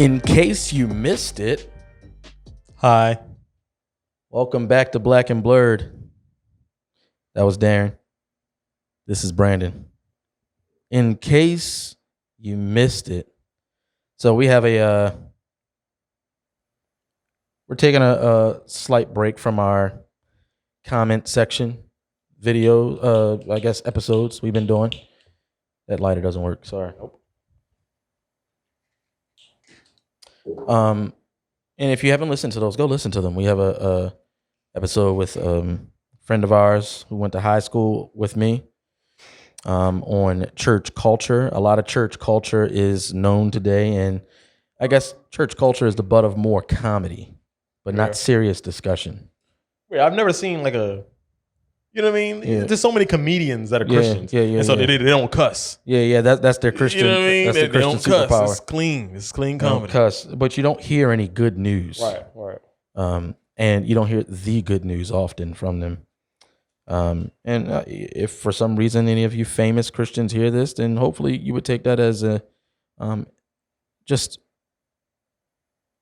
In case you missed it, Hi. welcome back to Black and Blurred. That was Darren. This is Brandon. In case you missed it, so we have we're taking a slight break from our comment section video, episodes we've been doing. That lighter doesn't work. Sorry. And if you haven't listened to those, go listen to them. We have a episode with a friend of ours who went to high school with me on church culture. A lot of church culture is known today, and I guess church culture is the butt of more comedy, but not serious discussion. Wait, I've never seen like a, you know what I mean? Yeah. There's so many comedians that are Christians. And so they don't cuss. That's their Christian. You know what I mean? That's their they don't Christian cuss. superpower. It's clean. It's clean They don't comedy. cuss, but you don't hear any good news. Right. And you don't hear the good news often from them. If for some reason any of you famous Christians hear this, then hopefully you would take that as just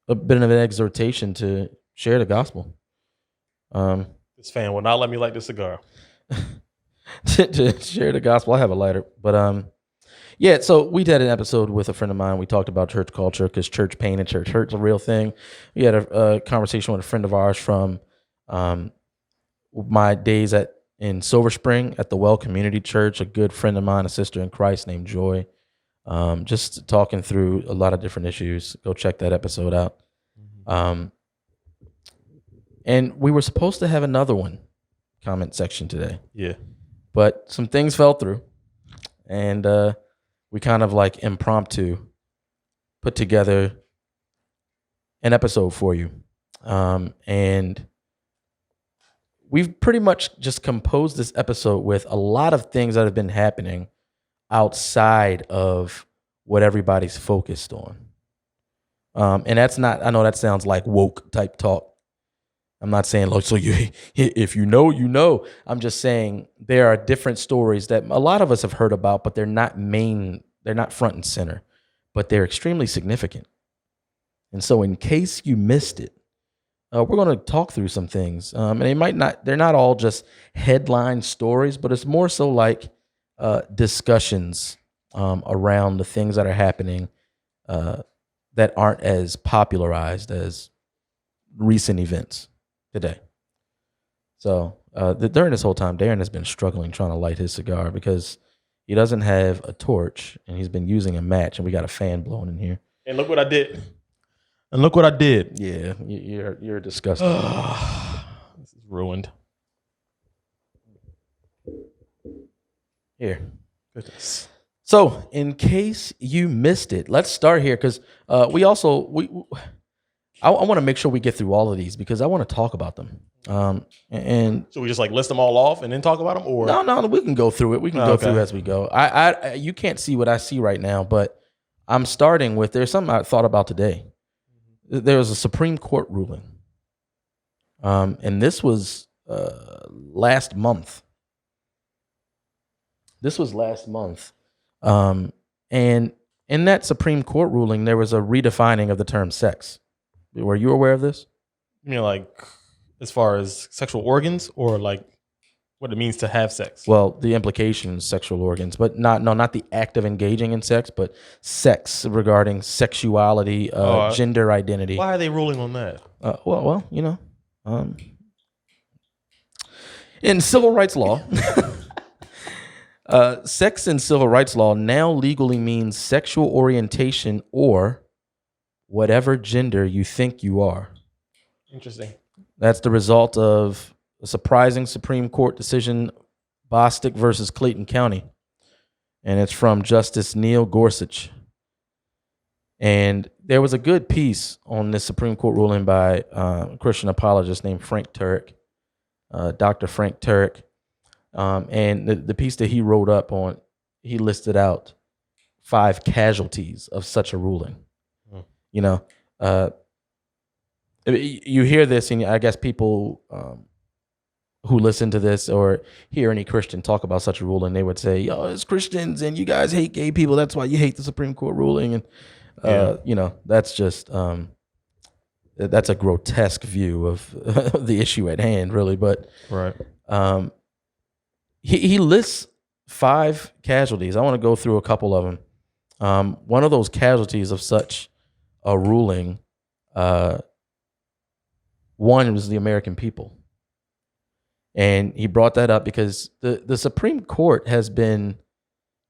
a bit of an exhortation to share the gospel. This fan will not let me light this cigar. to share the gospel. I have a lighter, but so we did an episode with a friend of mine. We talked about church culture because church pain and church hurt's a real thing. We had a conversation with a friend of ours from my days in Silver Spring at the Well Community Church, a good friend of mine, a sister in Christ named Joy. Just talking through a lot of different issues. Go check that episode out. And we were supposed to have another comment section today. Yeah. But some things fell through. And we kind of like impromptu put together an episode for you. And we've pretty much just composed this episode with a lot of things that have been happening outside of what everybody's focused on. And that's not, I know that sounds like woke type talk. I'm not saying, look, so if you know, you know. I'm just saying there are different stories that a lot of us have heard about, but they're not front and center, but they're extremely significant. And so in case you missed it, we're going to talk through some things. And they're not all just headline stories, but it's more so like discussions around the things that are happening that aren't as popularized as recent events today. So during this whole time, Darren has been struggling trying to light his cigar because he doesn't have a torch and he's been using a match, and we got a fan blowing in here. And look what I did. Yeah, you're disgusting. This is ruined. Here. Goodness. So, in case you missed it, let's start here because I want to make sure we get through all of these because I want to talk about them. And so we just like list them all off and then talk about them, or no, we can go through it. We can go through as we go. I you can't see what I see right now, but I'm starting with there's something I thought about today. There was a Supreme Court ruling, and this was last month. And in that Supreme Court ruling, there was a redefining of the term sex. Were you aware of this? You mean like as far as sexual organs, or like what it means to have sex? Well, the implications, sexual organs, but not the act of engaging in sex, but sex regarding sexuality, gender identity. Why are they ruling on that? Well, in civil rights law, sex in civil rights law now legally means sexual orientation or whatever gender you think you are. Interesting. That's the result of a surprising Supreme Court decision, Bostick versus Clayton County. And it's from Justice Neil Gorsuch. And there was a good piece on this Supreme Court ruling by a Christian apologist named Frank Turek, Dr. Frank Turek. And the piece that he wrote up on, he listed out 5 casualties of such a ruling. You know, you hear this, and I guess people who listen to this or hear any Christian talk about such a ruling, they would say, "Oh, it's Christians, and you guys hate gay people. That's why you hate the Supreme Court ruling." And You know, that's just that's a grotesque view of the issue at hand, really. But right, he lists 5 casualties. I want to go through a couple of them. One of those casualties of such a ruling, one was the American people. And he brought that up because the Supreme Court has been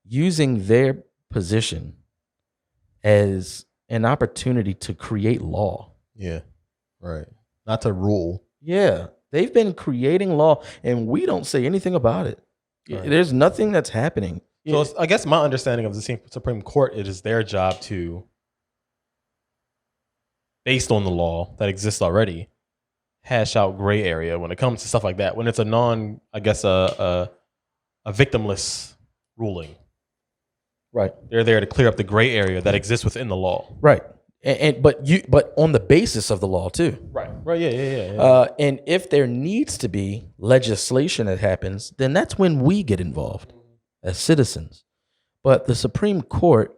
using their position as an opportunity to create law. Yeah, right. Not to rule. Yeah, they've been creating law, and we don't say anything about it. Right. There's nothing that's happening. So I guess my understanding of the Supreme Court, it is their job to, based on the law that exists already, hash out gray area when it comes to stuff like that. When it's a a victimless ruling. Right. They're there to clear up the gray area that exists within the law. Right. But on the basis of the law too. Right. Right. Yeah. And if there needs to be legislation that happens, then that's when we get involved as citizens. But the Supreme Court,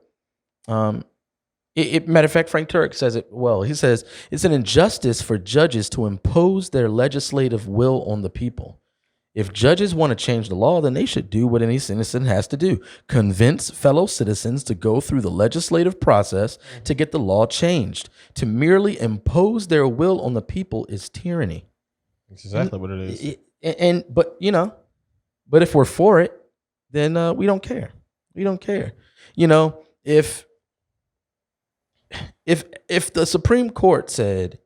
matter of fact, Frank Turek says it well. He says it's an injustice for judges to impose their legislative will on the people. If judges want to change the law, then they should do what any citizen has to do: convince fellow citizens to go through the legislative process to get the law changed. To merely impose their will on the people is tyranny. That's exactly what it is. But if we're for it, then we don't care. We don't care. You know, if the Supreme Court said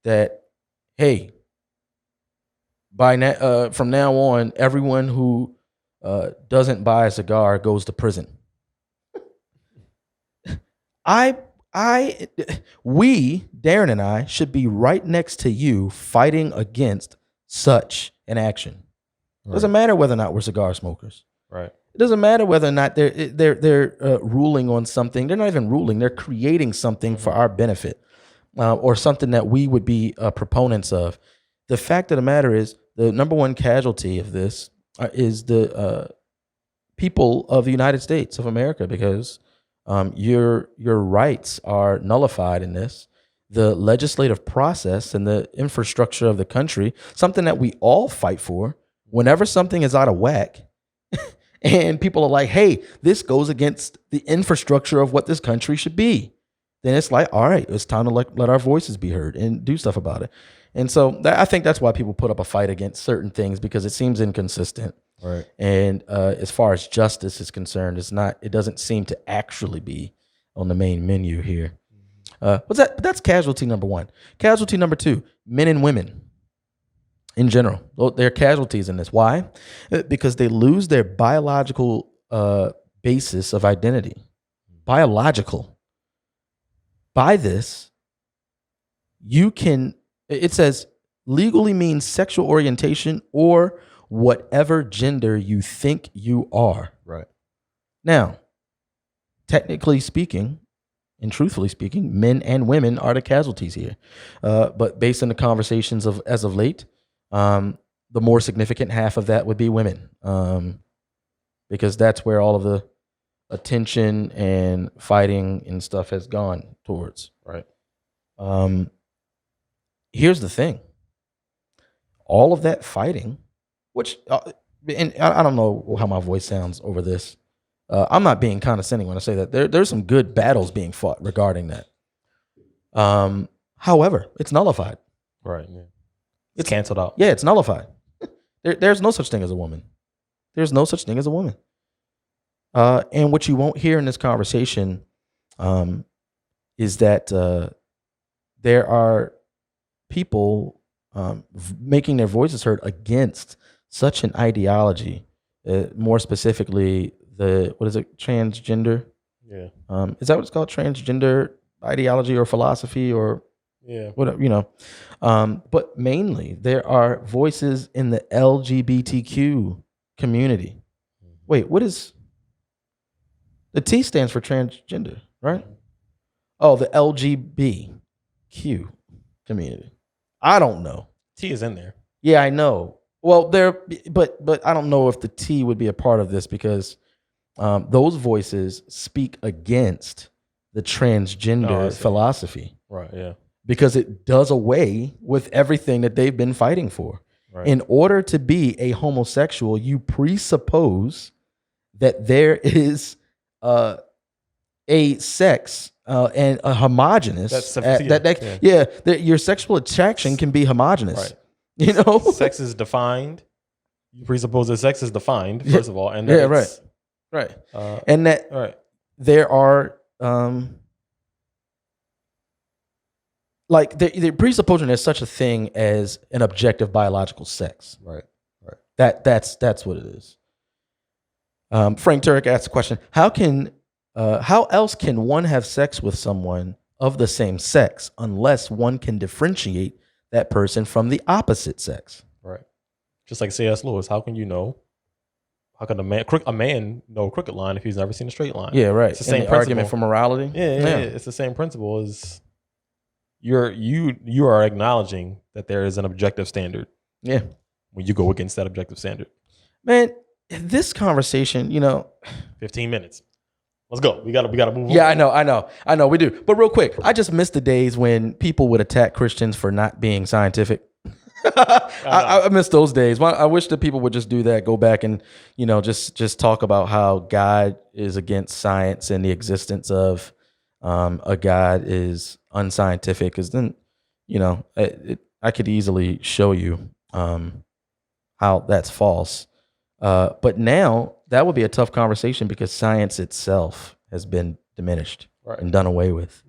that, hey, from now on, everyone who doesn't buy a cigar goes to prison. We, Darren and I, should be right next to you fighting against such an action. Right. Doesn't matter whether or not we're cigar smokers. Right. It doesn't matter whether or not they're ruling on something. They're not even ruling. They're creating something for our benefit, or something that we would be proponents of. The fact of the matter is, the number one casualty of this is the people of the United States of America, because your rights are nullified in this. The legislative process and the infrastructure of the country, something that we all fight for, whenever something is out of whack and people are like, hey, this goes against the infrastructure of what this country should be, then it's like, all right, it's time to let our voices be heard and do stuff about it. And so I think that's why people put up a fight against certain things, because it seems inconsistent. Right. And as far as justice is concerned, it doesn't seem to actually be on the main menu here. That's casualty number 1. Casualty number 2, men and women in general. They're casualties in this. Why? Because they lose their biological basis of identity. Biological. By this, it says legally means sexual orientation or whatever gender you think you are. Right. Now, technically speaking and truthfully speaking, men and women are the casualties here. But based on the conversations as of late, the more significant half of that would be women, because that's where all of the attention and fighting and stuff has gone towards. Right. Here's the thing. All of that fighting, which, and I don't know how my voice sounds over this. I'm not being condescending when I say that. There's some good battles being fought regarding that. However, it's nullified. Right. Yeah. It's canceled out. Yeah, it's nullified. There's no such thing as a woman. There's no such thing as a woman. And what you won't hear in this conversation is that there are people making their voices heard against such an ideology. More specifically, transgender? Yeah. Is that what it's called? Transgender ideology or philosophy or whatever, but mainly there are voices in the LGBTQ community. Wait, what is the T stands for transgender, right? Oh, the LGBTQ community. I don't know. T is in there. Yeah, I know. Well, but I don't know if the T would be a part of this, because those voices speak against the transgender philosophy. Right. Yeah. Because it does away with everything that they've been fighting for. Right. In order to be a homosexual, you presuppose that there is a sex and a homogenous. Your sexual attraction can be homogenous. Right. Sex is defined. You presuppose that sex is defined, first of all, and that right. And that there are they're presupposing there's such a thing as an objective biological sex. Right. That's what it is. Frank Turek asked a question: how else can one have sex with someone of the same sex unless one can differentiate that person from the opposite sex? Right. Just like C.S. Lewis, how can you know? How can a man know a crooked line if he's never seen a straight line? Yeah, right. It's the same argument for morality. Yeah. It's the same principle as you are acknowledging that there is an objective standard. Yeah. When you go against that objective standard. Man, this conversation, 15 minutes. Let's go. We gotta move on. Yeah, I know we do. But real quick, I just miss the days when people would attack Christians for not being scientific. I miss those days. I wish that people would just do that. Go back and just talk about how God is against science and the existence of a God is unscientific. Because then, I could easily show you how that's false. But now that would be a tough conversation because science itself has been diminished and done away with.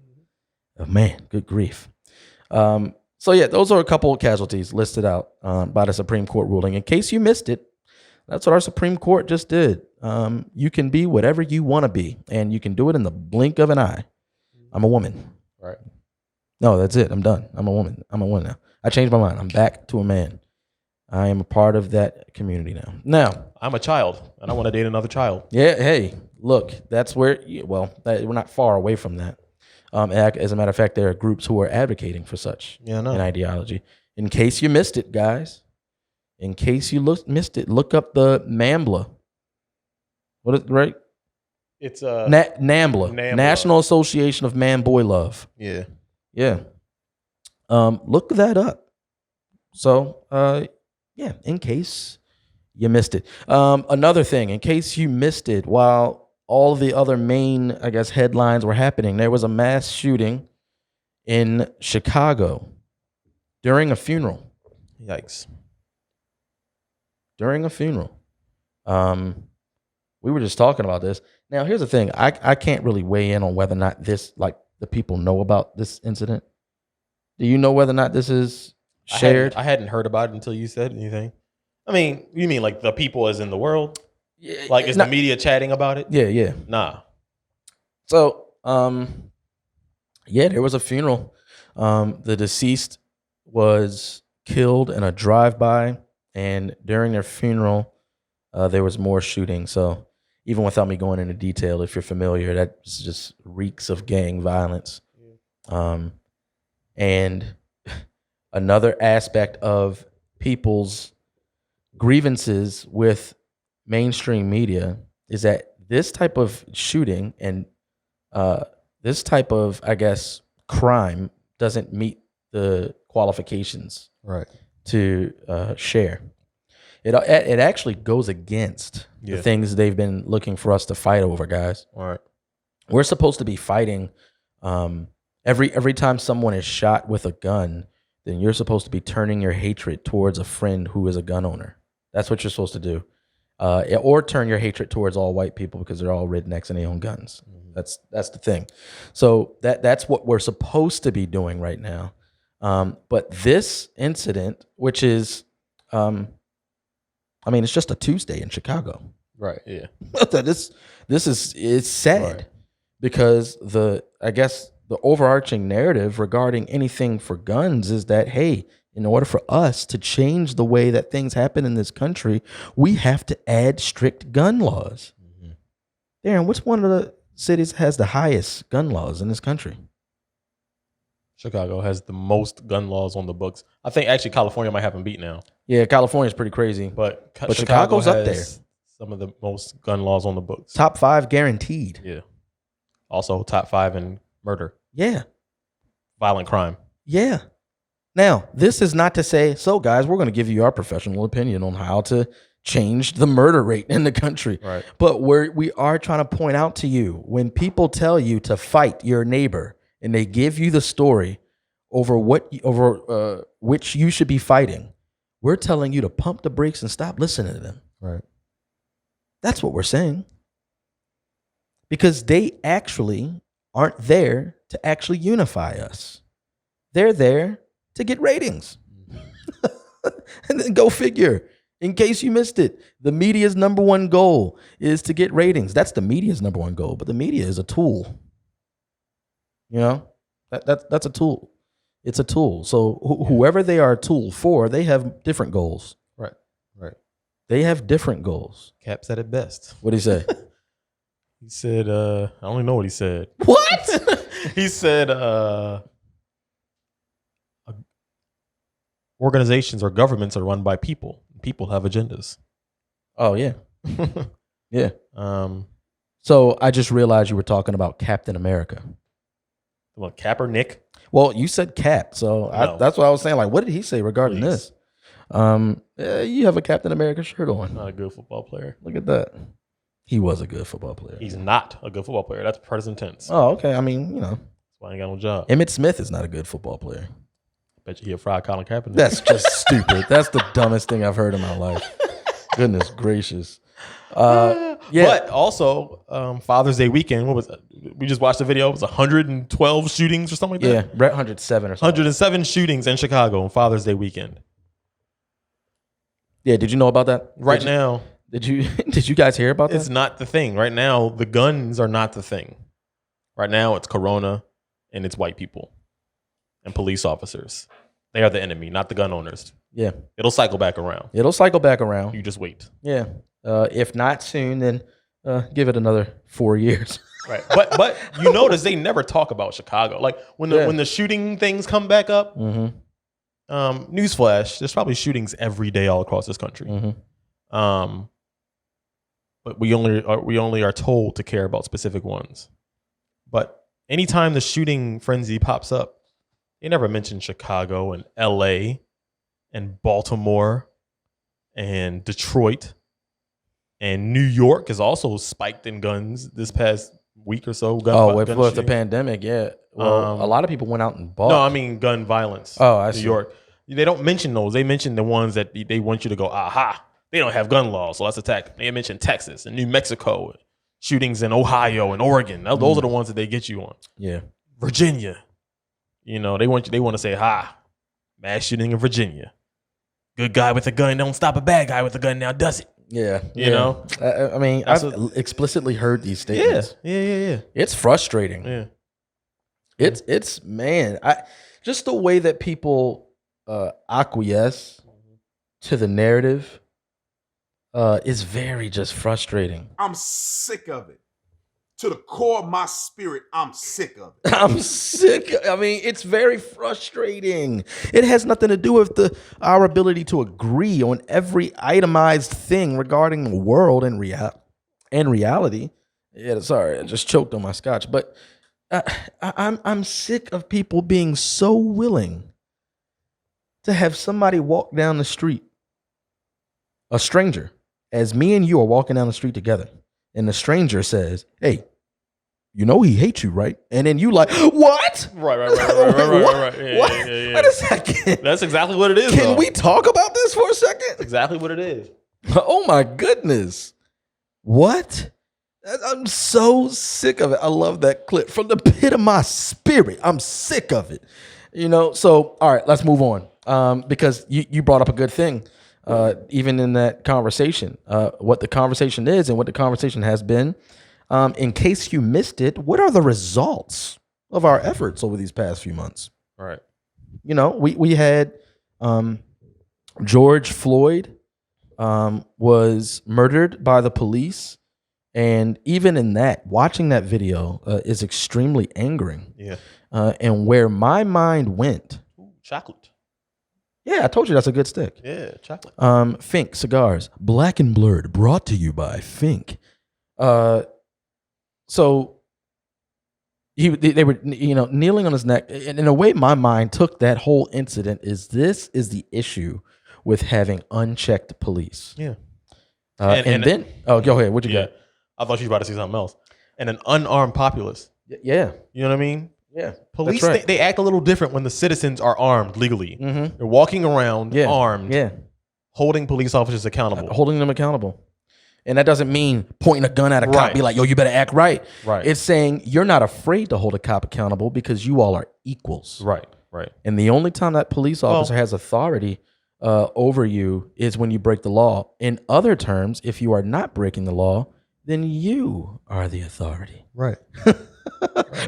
Oh, man, good grief. So yeah, those are a couple of casualties listed out by the Supreme Court ruling. In case you missed it, that's what our Supreme Court just did. You can be whatever you want to be, and you can do it in the blink of an eye. I'm a woman. Right. No, that's it. I'm done. I'm a woman. I'm a woman now. I changed my mind. I'm back to a man. I am a part of that community now. Now, I'm a child, and I want to date another child. Yeah, hey, look, that's where, we're not far away from that. As a matter of fact, there are groups who are advocating for such an ideology. In case you missed it, guys, missed it, look up the NAMBLA. What is it, right? It's NAMBLA, National Association of Man Boy Love. Yeah. Yeah. Look that up. So, in case you missed it. Another thing, in case you missed it, while all the other main, headlines were happening, there was a mass shooting in Chicago during a funeral. Yikes. During a funeral. We were just talking about this. Now, here's the thing. I can't really weigh in on whether or not the people know about this incident. Do you know whether or not this is shared? I hadn't heard about it until you said anything. I mean, you mean like the people as in the world? Yeah, like, is the media chatting about it? Yeah. Nah. So, there was a funeral. The deceased was killed in a drive-by, and during their funeral, there was more shooting. So, even without me going into detail, if you're familiar, that just reeks of gang violence. And another aspect of people's grievances with mainstream media is that this type of shooting and this type of, crime doesn't meet the qualifications to share. It actually goes against the things they've been looking for us to fight over, guys. All right. We're supposed to be fighting every time someone is shot with a gun, then you're supposed to be turning your hatred towards a friend who is a gun owner. That's what you're supposed to do. Or turn your hatred towards all white people because they're all rednecks and they own guns. Mm-hmm. That's the thing. So that's what we're supposed to be doing right now. But this incident, which is, it's just a Tuesday in Chicago. Right. Yeah. It's sad because the overarching narrative regarding anything for guns is that, hey, in order for us to change the way that things happen in this country, we have to add strict gun laws. Mm-hmm. Darren, which one of the cities has the highest gun laws in this country? Chicago has the most gun laws on the books. I think actually California might have them beat now. Yeah, California's pretty crazy. But Chicago's up there. Some of the most gun laws on the books. Top 5 guaranteed. Yeah. Also, top 5 in murder, Yeah. violent crime. Yeah. Now, this is not to say, so guys, we're going to give you our professional opinion on how to change the murder rate in the country. Right. But we are trying to point out to you, when people tell you to fight your neighbor and they give you the story over which you should be fighting, we're telling you to pump the brakes and stop listening to them. Right. That's what we're saying. Because they actually aren't there to actually unify us. They're there to get ratings. And then go figure. In case you missed it, the media's number one goal is to get ratings. That's the media's number one goal, but the media is a tool. You know, that's a tool. It's a tool. So whoever they are a tool for, they have different goals. Right. Right. They have different goals. Cap said it best. What'd he say? He said, I don't even know what he said. What? He said, organizations or governments are run by people. People have agendas. Oh, yeah. Yeah. So I just realized you were talking about Captain America. What, Cap or Nick? Well, you said Cap, so No. that's what I was saying. Like, what did he say regarding Please. this? You have a Captain America shirt on. Not a good football player. Look at that. He was a good football player. He's not a good football player. That's present tense. Oh, okay. I mean, you know, That's why I ain't got no job. Emmett Smith is not a good football player. Bet you he a fried Colin Kaepernick. That's just stupid. That's the dumbest thing I've heard in my life. Goodness gracious. Yeah. But also, Father's Day weekend, what was it? We just watched the video. It was 112 shootings or something like Yeah, that? Brett 107 or something. 107 shootings in Chicago on Father's Day weekend. Yeah, did you know about that? Now, Did you guys hear about that? it's not the thing. Right now, the guns are not the thing. Right now, it's Corona and it's white people and police officers. They are the enemy, not the gun owners. Yeah. It'll cycle back around. It'll cycle back around. You just wait. Yeah. If not soon, then give it another 4 years. Right. But you notice they never talk about Chicago. Like when the shooting things come back up, newsflash, there's probably shootings every day all across this country. Mm-hmm. But we only are told to care about specific ones. But anytime the shooting frenzy pops up, they never mention Chicago and LA and Baltimore and Detroit. And New York is also spiked in guns this past week or so. With the pandemic, yeah. Well, a lot of people went out and bought. No, I mean gun violence. Oh, I see. New York. They don't mention those. They mention the ones that they want you to go, aha, they don't have gun laws, so let's attack. They mention Texas and New Mexico, shootings in Ohio and Oregon. Those are the ones that they get you on. Yeah. Virginia. You know, they want to say, mass shooting in Virginia. Good guy with a gun don't stop a bad guy with a gun now, does it? Yeah. You know? I mean, I've explicitly heard these statements. Yeah. It's frustrating. Yeah. It's man, just the way that people acquiesce to the narrative is very just frustrating. I'm sick of it. To the core of my spirit, I'm sick of it. I'm sick. I mean, it's very frustrating. It has nothing to do with our ability to agree on every itemized thing regarding the world and reality. Yeah, sorry, I just choked on my scotch. But I'm sick of people being so willing to have somebody walk down the street, a stranger, as me and you are walking down the street together. And the stranger says, "Hey, you know he hates you, right?" And then you like, "What?" Right. What? Yeah. Wait a second. That's exactly what it is. Can we talk about this for a second? Exactly what it is. Oh my goodness. What? I'm so sick of it. I love that clip from the pit of my spirit. I'm sick of it. You know, so all right, let's move on. Because you brought up a good thing. Even in that conversation, what the conversation is and what the conversation has been. In case you missed it, what are the results of our efforts over these past few months? All right. You know, we had George Floyd was murdered by the police. And even in that, watching that video is extremely angering. Yeah. And where my mind went. Ooh, chocolate. Yeah, I told you that's a good stick. Yeah, chocolate. Fink cigars, Black and Blurred, brought to you by Fink. So they were, kneeling on his neck. And in a way, my mind took that whole incident this is the issue with having unchecked police. Yeah. And then, go ahead. What you got? I thought you were about to say something else. And an unarmed populace. Yeah. You know what I mean? Yeah. Police, That's right. they act a little different when the citizens are armed legally. Mm-hmm. They're walking around armed, holding police officers accountable. Holding them accountable. And that doesn't mean pointing a gun at a cop, be like, yo, you better act right. Right. It's saying you're not afraid to hold a cop accountable because you all are equals. Right. And the only time that police officer has authority over you is when you break the law. In other terms, if you are not breaking the law, then you are the authority. Right.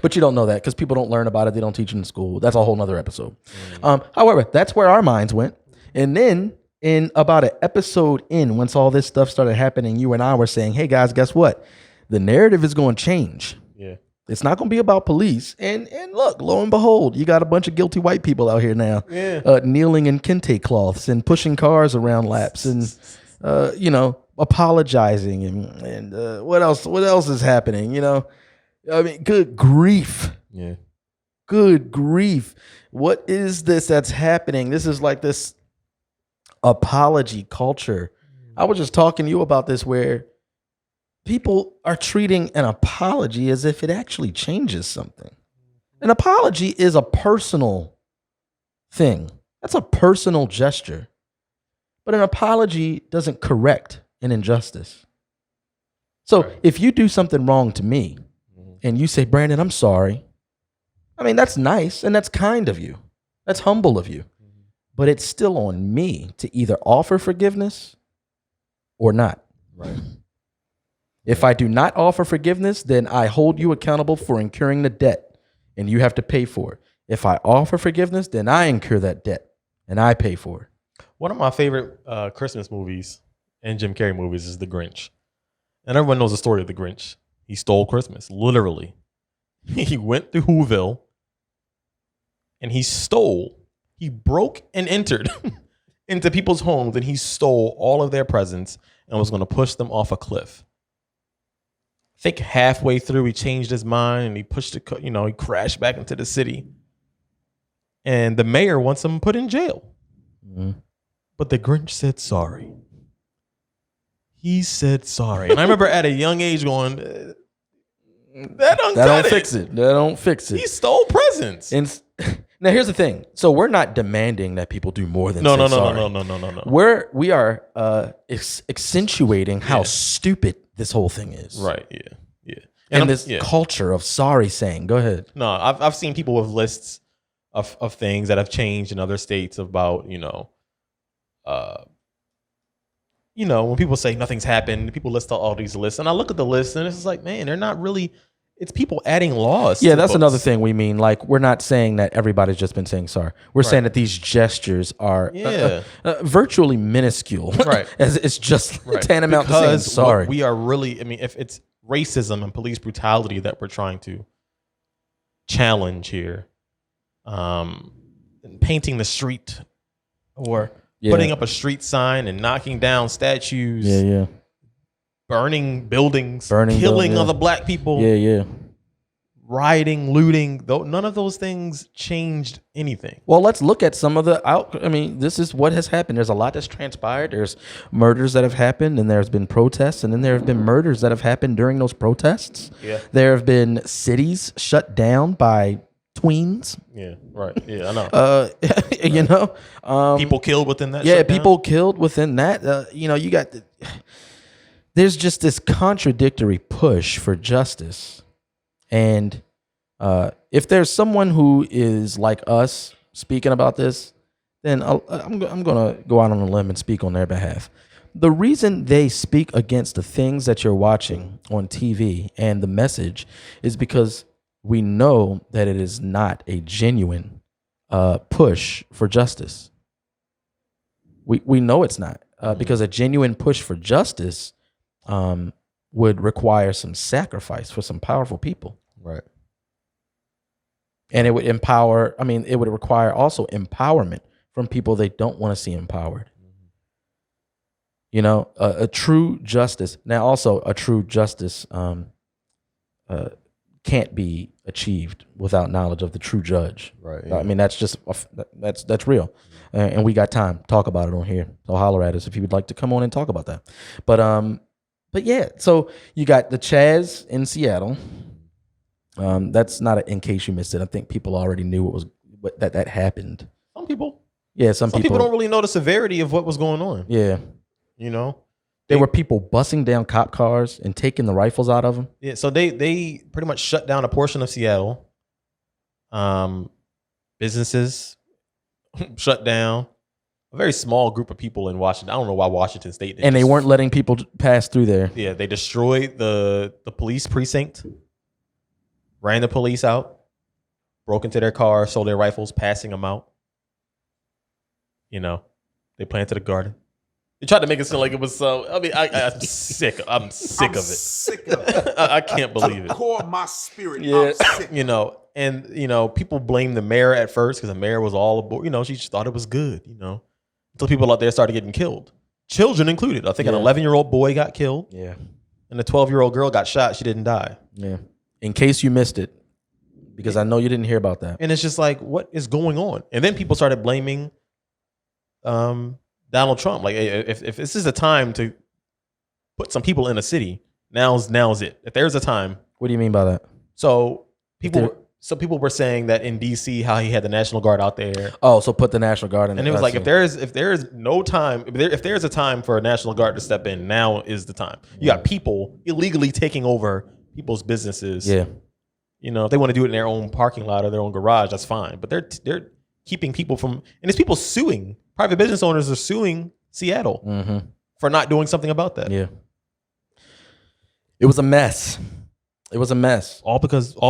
But you don't know that because people don't learn about it. They don't teach it in school. That's a whole nother episode. However, that's where our minds went. And then in about an episode in, once all this stuff started happening, you and I were saying, hey, guys, guess what? The narrative is going to change. Yeah. It's not going to be about police. And look, lo and behold, you got a bunch of guilty white people out here now kneeling in kente cloths and pushing cars around laps and, apologizing. And what else is happening? I mean, good grief. Yeah. Good grief. What is this that's happening? This is like this apology culture. I was just talking to you about this where people are treating an apology as if it actually changes something. An apology is a personal thing. That's a personal gesture. But an apology doesn't correct an injustice. So if you do something wrong to me and you say, Brandon, I'm sorry. I mean, that's nice and that's kind of you. That's humble of you. But it's still on me to either offer forgiveness or not. Right. If I do not offer forgiveness, then I hold you accountable for incurring the debt and you have to pay for it. If I offer forgiveness, then I incur that debt and I pay for it. One of my favorite Christmas movies and Jim Carrey movies is The Grinch. And everyone knows the story of The Grinch. He stole Christmas, literally. He went through Whoville and he broke and entered into people's homes and he stole all of their presents and was going to push them off a cliff. I think halfway through, he changed his mind and he he crashed back into the city. And the mayor wants him put in jail. Mm-hmm. But the Grinch said sorry. He said sorry. And I remember at a young age going, that don't fix it. That don't fix it. He stole presents. And now here's the thing. So we're not demanding that people do more than no. We are accentuating how stupid this whole thing is. Right. Yeah. And this culture of sorry saying. Go ahead. No, I've seen people with lists of things that have changed in other states about, when people say nothing's happened, people list all these lists. And I look at the list and it's just like, man, they're not really, it's people adding laws. Yeah, that's another thing we mean. Like, we're not saying that everybody's just been saying sorry. We're saying that these gestures are virtually minuscule. Right. As it's just tantamount to saying sorry. We are really, if it's racism and police brutality that we're trying to challenge here, painting the street or putting up a street sign and knocking down statues, burning buildings, killing other black people, rioting, looting. None of those things changed anything. Well, let's look at some of this is what has happened. There's a lot that's transpired. There's murders that have happened, and there's been protests, and then there have been murders that have happened during those protests. Yeah. There have been cities shut down by tweens. Yeah, right. Yeah, I know. People killed within that. Yeah, people killed within that. You got there's just this contradictory push for justice, and if there's someone who is like us speaking about this, then I'm gonna go out on a limb and speak on their behalf. The reason they speak against the things that you're watching on TV and the message is because we know that it is not a genuine push for justice. We know it's not because a genuine push for justice would require some sacrifice for some powerful people. Right. And it would it would require also empowerment from people they don't want to see empowered. A true justice. Now, also, a true justice can't be achieved without knowledge of the true judge. Right. I mean, that's just that's real, and we got time to talk about it on here. So holler at us if you would like to come on and talk about that. But yeah, so you got the Chaz in Seattle. That's not in case you missed it. I think people already knew that happened. Some people. Yeah, some people don't really know the severity of what was going on. Yeah, You know. there were people busting down cop cars and taking the rifles out of them. Yeah. So they pretty much shut down a portion of Seattle. Businesses shut down. A very small group of people in Washington. I don't know why Washington State. And they weren't letting people pass through there. Yeah, they destroyed the police precinct, ran the police out, broke into their car, stole their rifles, passing them out. You know, they planted a garden. They tried to make it seem like it was so. I mean, I'm sick. I'm sick of it. Sick of it. I can't believe it. Core of my spirit. Yeah. I'm sick. You know, and you know, people blame the mayor at first because the mayor was all aboard. You know, she just thought it was good. You know, until people out there started getting killed, children included. I think an 11-year-old boy got killed. Yeah. And a 12-year-old girl got shot. She didn't die. Yeah. In case you missed it, because I know you didn't hear about that. And it's just like, what is going on? And then people started blaming Donald Trump. Like, if this is a time to put some people in a city, now's it. If there's a time. What do you mean by that? So people were saying that in DC, how he had the National Guard out there. Oh, so put the National Guard in. And it was like, if there is no time, if there's a time for a National Guard to step in, now is the time. You got people illegally taking over people's businesses. Yeah. You know, if they want to do it in their own parking lot or their own garage, that's fine. But they're keeping people from, and it's people suing. Private business owners are suing Seattle for not doing something about that. Yeah. It was a mess. It was a mess. All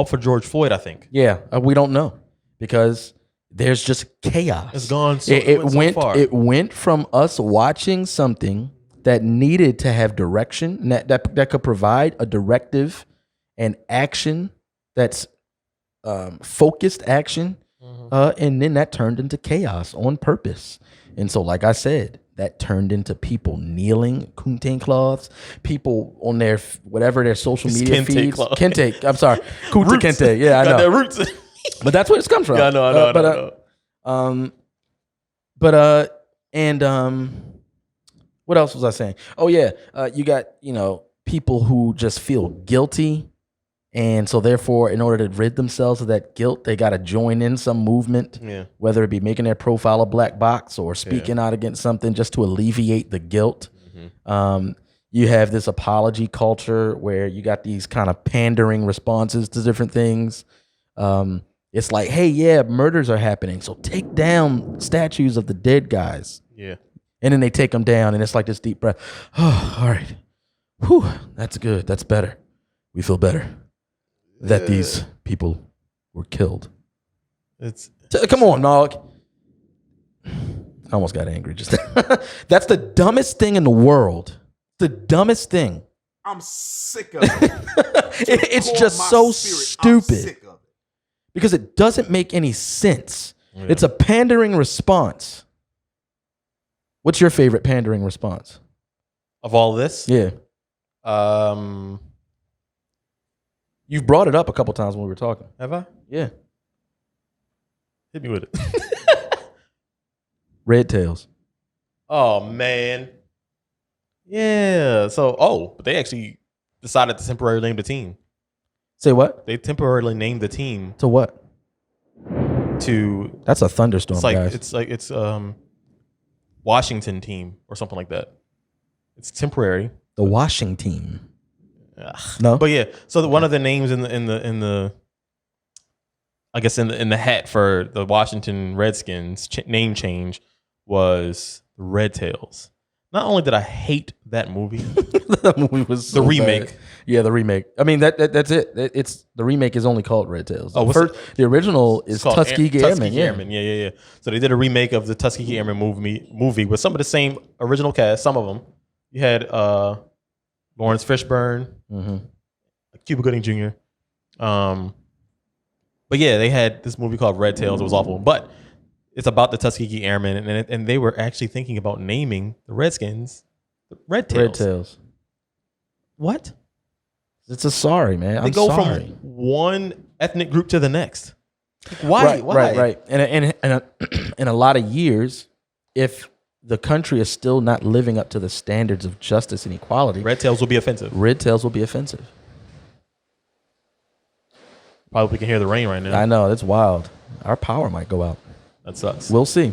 for George Floyd, I think. Yeah, we don't know because there's just chaos. It's gone. It went so far. It went from us watching something that needed to have direction, and that could provide a directive and action that's focused action, and then that turned into chaos on purpose. And so, like I said, that turned into people kneeling, kente cloths, people on their whatever their social media kente feeds. cloth. Kente, I'm sorry, kunta kente. Yeah, I got know. their roots. But that's where it's come from. Yeah, I know. What else was I saying? Oh yeah, you got people who just feel guilty, and so therefore, in order to rid themselves of that guilt, they got to join in some movement, whether it be making their profile a black box or speaking out against something just to alleviate the guilt. You have this apology culture where you got these kind of pandering responses to different things. It's like, hey, yeah, murders are happening, so take down statues of the dead guys. Yeah. And then they take them down, and it's like this deep breath. Oh, all right. Whew, that's good. That's better. We feel better that these people were killed. Come on, Nog. I almost got angry just That's the dumbest thing in the world. The dumbest thing. I'm sick of it. It's just so stupid because it doesn't make any sense. Yeah. It's a pandering response. What's your favorite pandering response of all this? Yeah. You've brought it up a couple times when we were talking. Have I? Yeah. Hit me with it. Red tails. Oh man. Yeah. So, but they actually decided to temporarily name the team. Say what? They temporarily named the team. To what? To That's a thunderstorm, guys. It's Washington team or something like that. It's temporary. The Washington team. Ugh. No, but yeah. So one of the names in the I guess in the hat for the Washington Redskins name change was Red Tails. Not only did I hate that movie, that movie was so the remake. Bad. Yeah, the remake. I mean that's it. It's the remake is only called Red Tails. The original is Tuskegee Airmen. Yeah. So they did a remake of the Tuskegee Airmen movie with some of the same original cast. Some of them. You had Lawrence Fishburne, Cuba Gooding Jr. But yeah, they had this movie called Red Tails. It was awful, but it's about the Tuskegee Airmen, and they were actually thinking about naming the Redskins Red Tails. Red Tails. What? It's a sorry, man. They go from one ethnic group to the next. Why? Right. And in a lot of years, if the country is still not living up to the standards of justice and equality, Red tails will be offensive. Probably we can hear the rain right now. I know, it's wild. Our power might go out. That sucks. We'll see.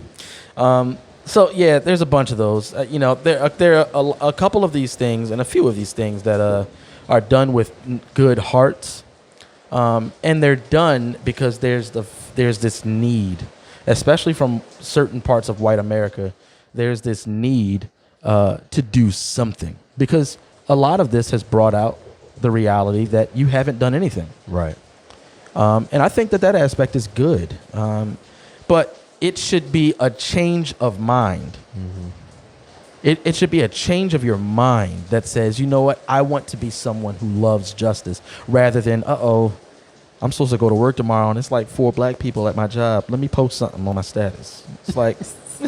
So yeah, there's a bunch of those. There are a couple of these things and a few of these things that are done with good hearts, and they're done because there's this need, especially from certain parts of white America. There's this need to do something because a lot of this has brought out the reality that you haven't done anything. Right. And I think that aspect is good. But it should be a change of mind. Mm-hmm. It should be a change of your mind that says, you know what, I want to be someone who loves justice rather than, I'm supposed to go to work tomorrow and it's like 4 black people at my job. Let me post something on my status. It's like,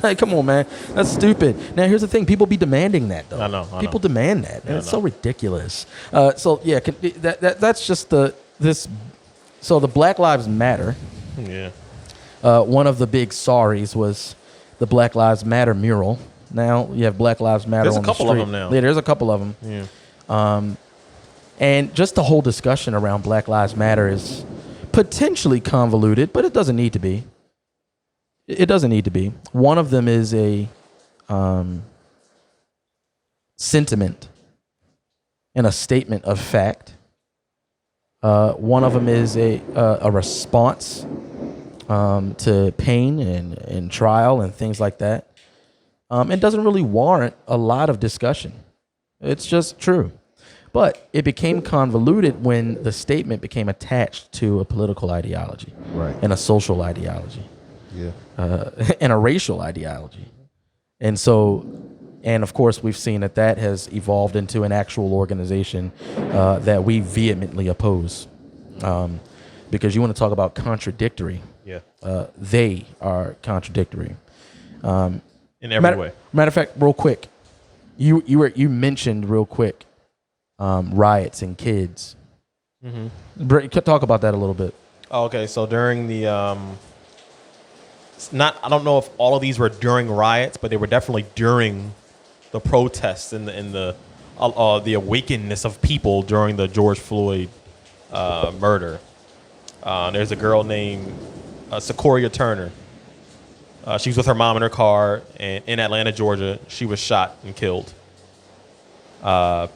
like, come on, man. That's stupid. Now, here's the thing. People be demanding that, though. I know. People demand that. And it's so ridiculous. So that's just So the Black Lives Matter. Yeah. One of the big sorries was the Black Lives Matter mural. Now you have Black Lives Matter There's on a couple the street. of them now. Yeah, there's a couple of them. Yeah. And just the whole discussion around Black Lives Matter is potentially convoluted, but it doesn't need to be. It doesn't need to be. One of them is a sentiment and a statement of fact. One of them is a response to pain and trial and things like that. It doesn't really warrant a lot of discussion. It's just true. But it became convoluted when the statement became attached to a political ideology, Right. and a social ideology, Yeah. and a racial ideology. And so, and of course, we've seen that has evolved into an actual organization that we vehemently oppose. Because you want to talk about contradictory. Yeah. They are contradictory. In every way. Matter of fact, real quick, you mentioned real quick riots and kids. Mm-hmm. Talk about that a little bit. Oh, okay. So during the I don't know if all of these were during riots, but they were definitely during the protests and the awakeness of people during the George Floyd murder. There's a girl named Sequoia Turner. She was with her mom in her car, and in Atlanta, Georgia, she was shot and killed. It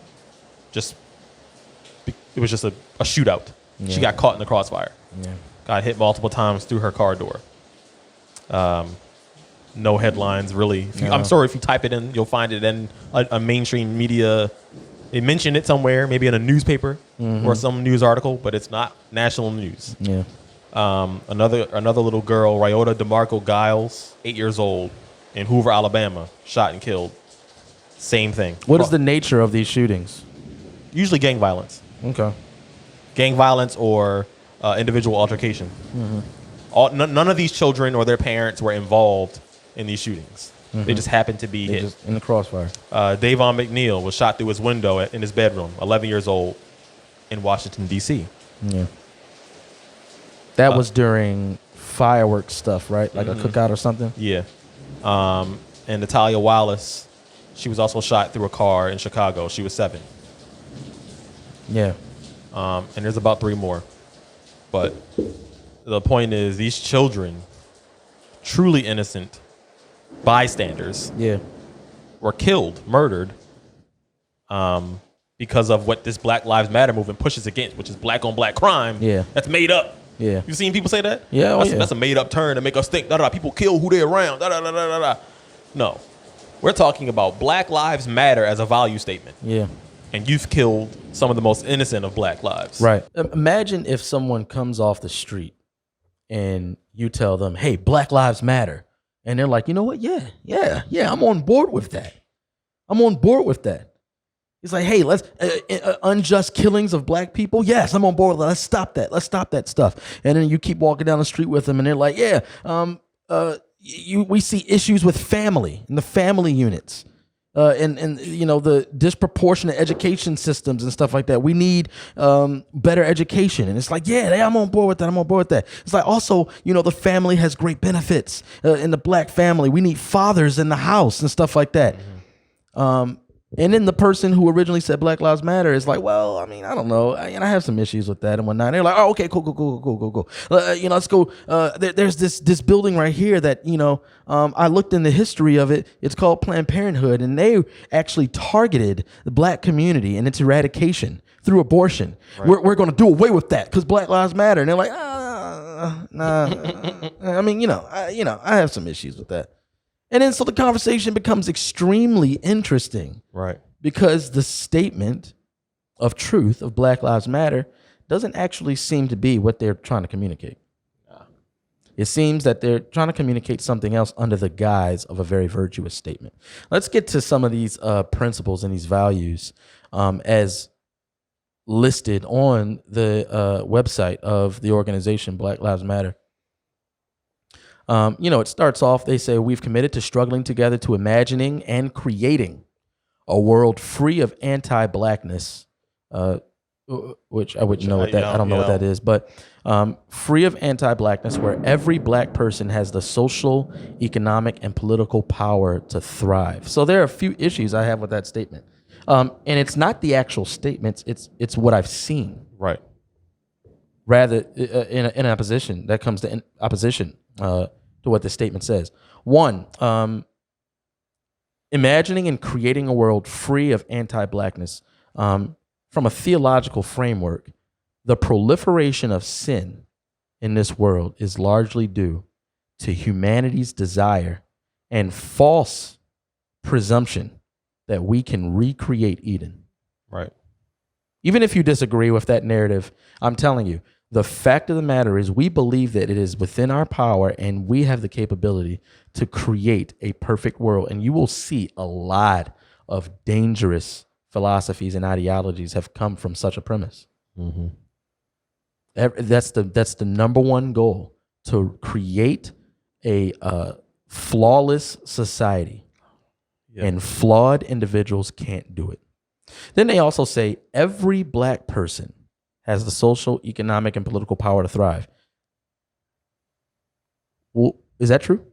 was just a shootout. Yeah. She got caught in the crossfire. Yeah. Got hit multiple times through her car door. No headlines, really. I'm sorry, if you type it in, you'll find it in a mainstream media. They mentioned it somewhere, maybe in a newspaper or some news article, but it's not national news. Yeah. Another little girl, Ryota DeMarco Giles, 8 years old, in Hoover, Alabama, shot and killed. Same thing. What is the nature of these shootings? Usually gang violence. Okay. Gang violence or individual altercation. Mm-hmm. None of these children or their parents were involved in these shootings. Mm-hmm. They just happened to be hit. Just in the crossfire. Davon McNeil was shot through his window in his bedroom, 11 years old, in Washington, D.C. Yeah. That was during fireworks stuff, right? Like a cookout or something? Yeah. And Natalia Wallace, she was also shot through a car in Chicago. She was 7. Yeah. And there's about 3 more. But the point is, these children, truly innocent bystanders, were killed, murdered, because of what this Black Lives Matter movement pushes against, which is black on black crime. Yeah. That's made up. Yeah. You seen people say that? Yeah. That's a made up term to make us think, people kill who they're around. No. We're talking about Black Lives Matter as a value statement. Yeah. And you've killed some of the most innocent of black lives. Right. Imagine if someone comes off the street and you tell them, hey, Black Lives Matter. And they're like, you know what? Yeah, I'm on board with that. It's like, hey, let's unjust killings of black people. Yes, I'm on board with that. Let's stop that. Let's stop that stuff. And then you keep walking down the street with them and they're like, we see issues with family and the family units. and you know, the disproportionate education systems and stuff like that. We need better education, and it's like, yeah, I'm on board with that. I'm on board with that. It's like, also, you know, the family has great benefits in the black family. We need fathers in the house and stuff like that. And then the person who originally said Black Lives Matter is like, well, I mean, I don't know. I have some issues with that and whatnot. And they're like, oh, okay, cool. You know, let's go. There's this building right here that, you know, I looked in the history of it. It's called Planned Parenthood. And they actually targeted the black community and its eradication through abortion. Right. We're going to do away with that because Black Lives Matter. And they're like, nah. I mean, I have some issues with that. And then so the conversation becomes extremely interesting. Right. Because the statement of truth of Black Lives Matter doesn't actually seem to be what they're trying to communicate. Nah. It seems that they're trying to communicate something else under the guise of a very virtuous statement. Let's get to some of these principles and these values as listed on the website of the organization Black Lives Matter. You know, it starts off, they say, we've committed to struggling together to imagining and creating a world free of anti-blackness, which I wouldn't know what that, I don't know what that is, but free of anti-blackness, where every black person has the social, economic, and political power to thrive. So there are a few issues I have with that statement. And it's not the actual statements, it's what I've seen. Right. Rather, in opposition, that comes to opposition to what the statement says. One, imagining and creating a world free of anti-blackness. From a theological framework, the proliferation of sin in this world is largely due to humanity's desire and false presumption that we can recreate Eden. Right. Even if you disagree with that narrative, I'm telling you, the fact of the matter is we believe that it is within our power and we have the capability to create a perfect world. And you will see a lot of dangerous philosophies and ideologies have come from such a premise. Mm-hmm. That's the number one goal, to create a flawless society. Yep. And flawed individuals can't do it. Then they also say every black person has the social, economic, and political power to thrive. Well, is that true?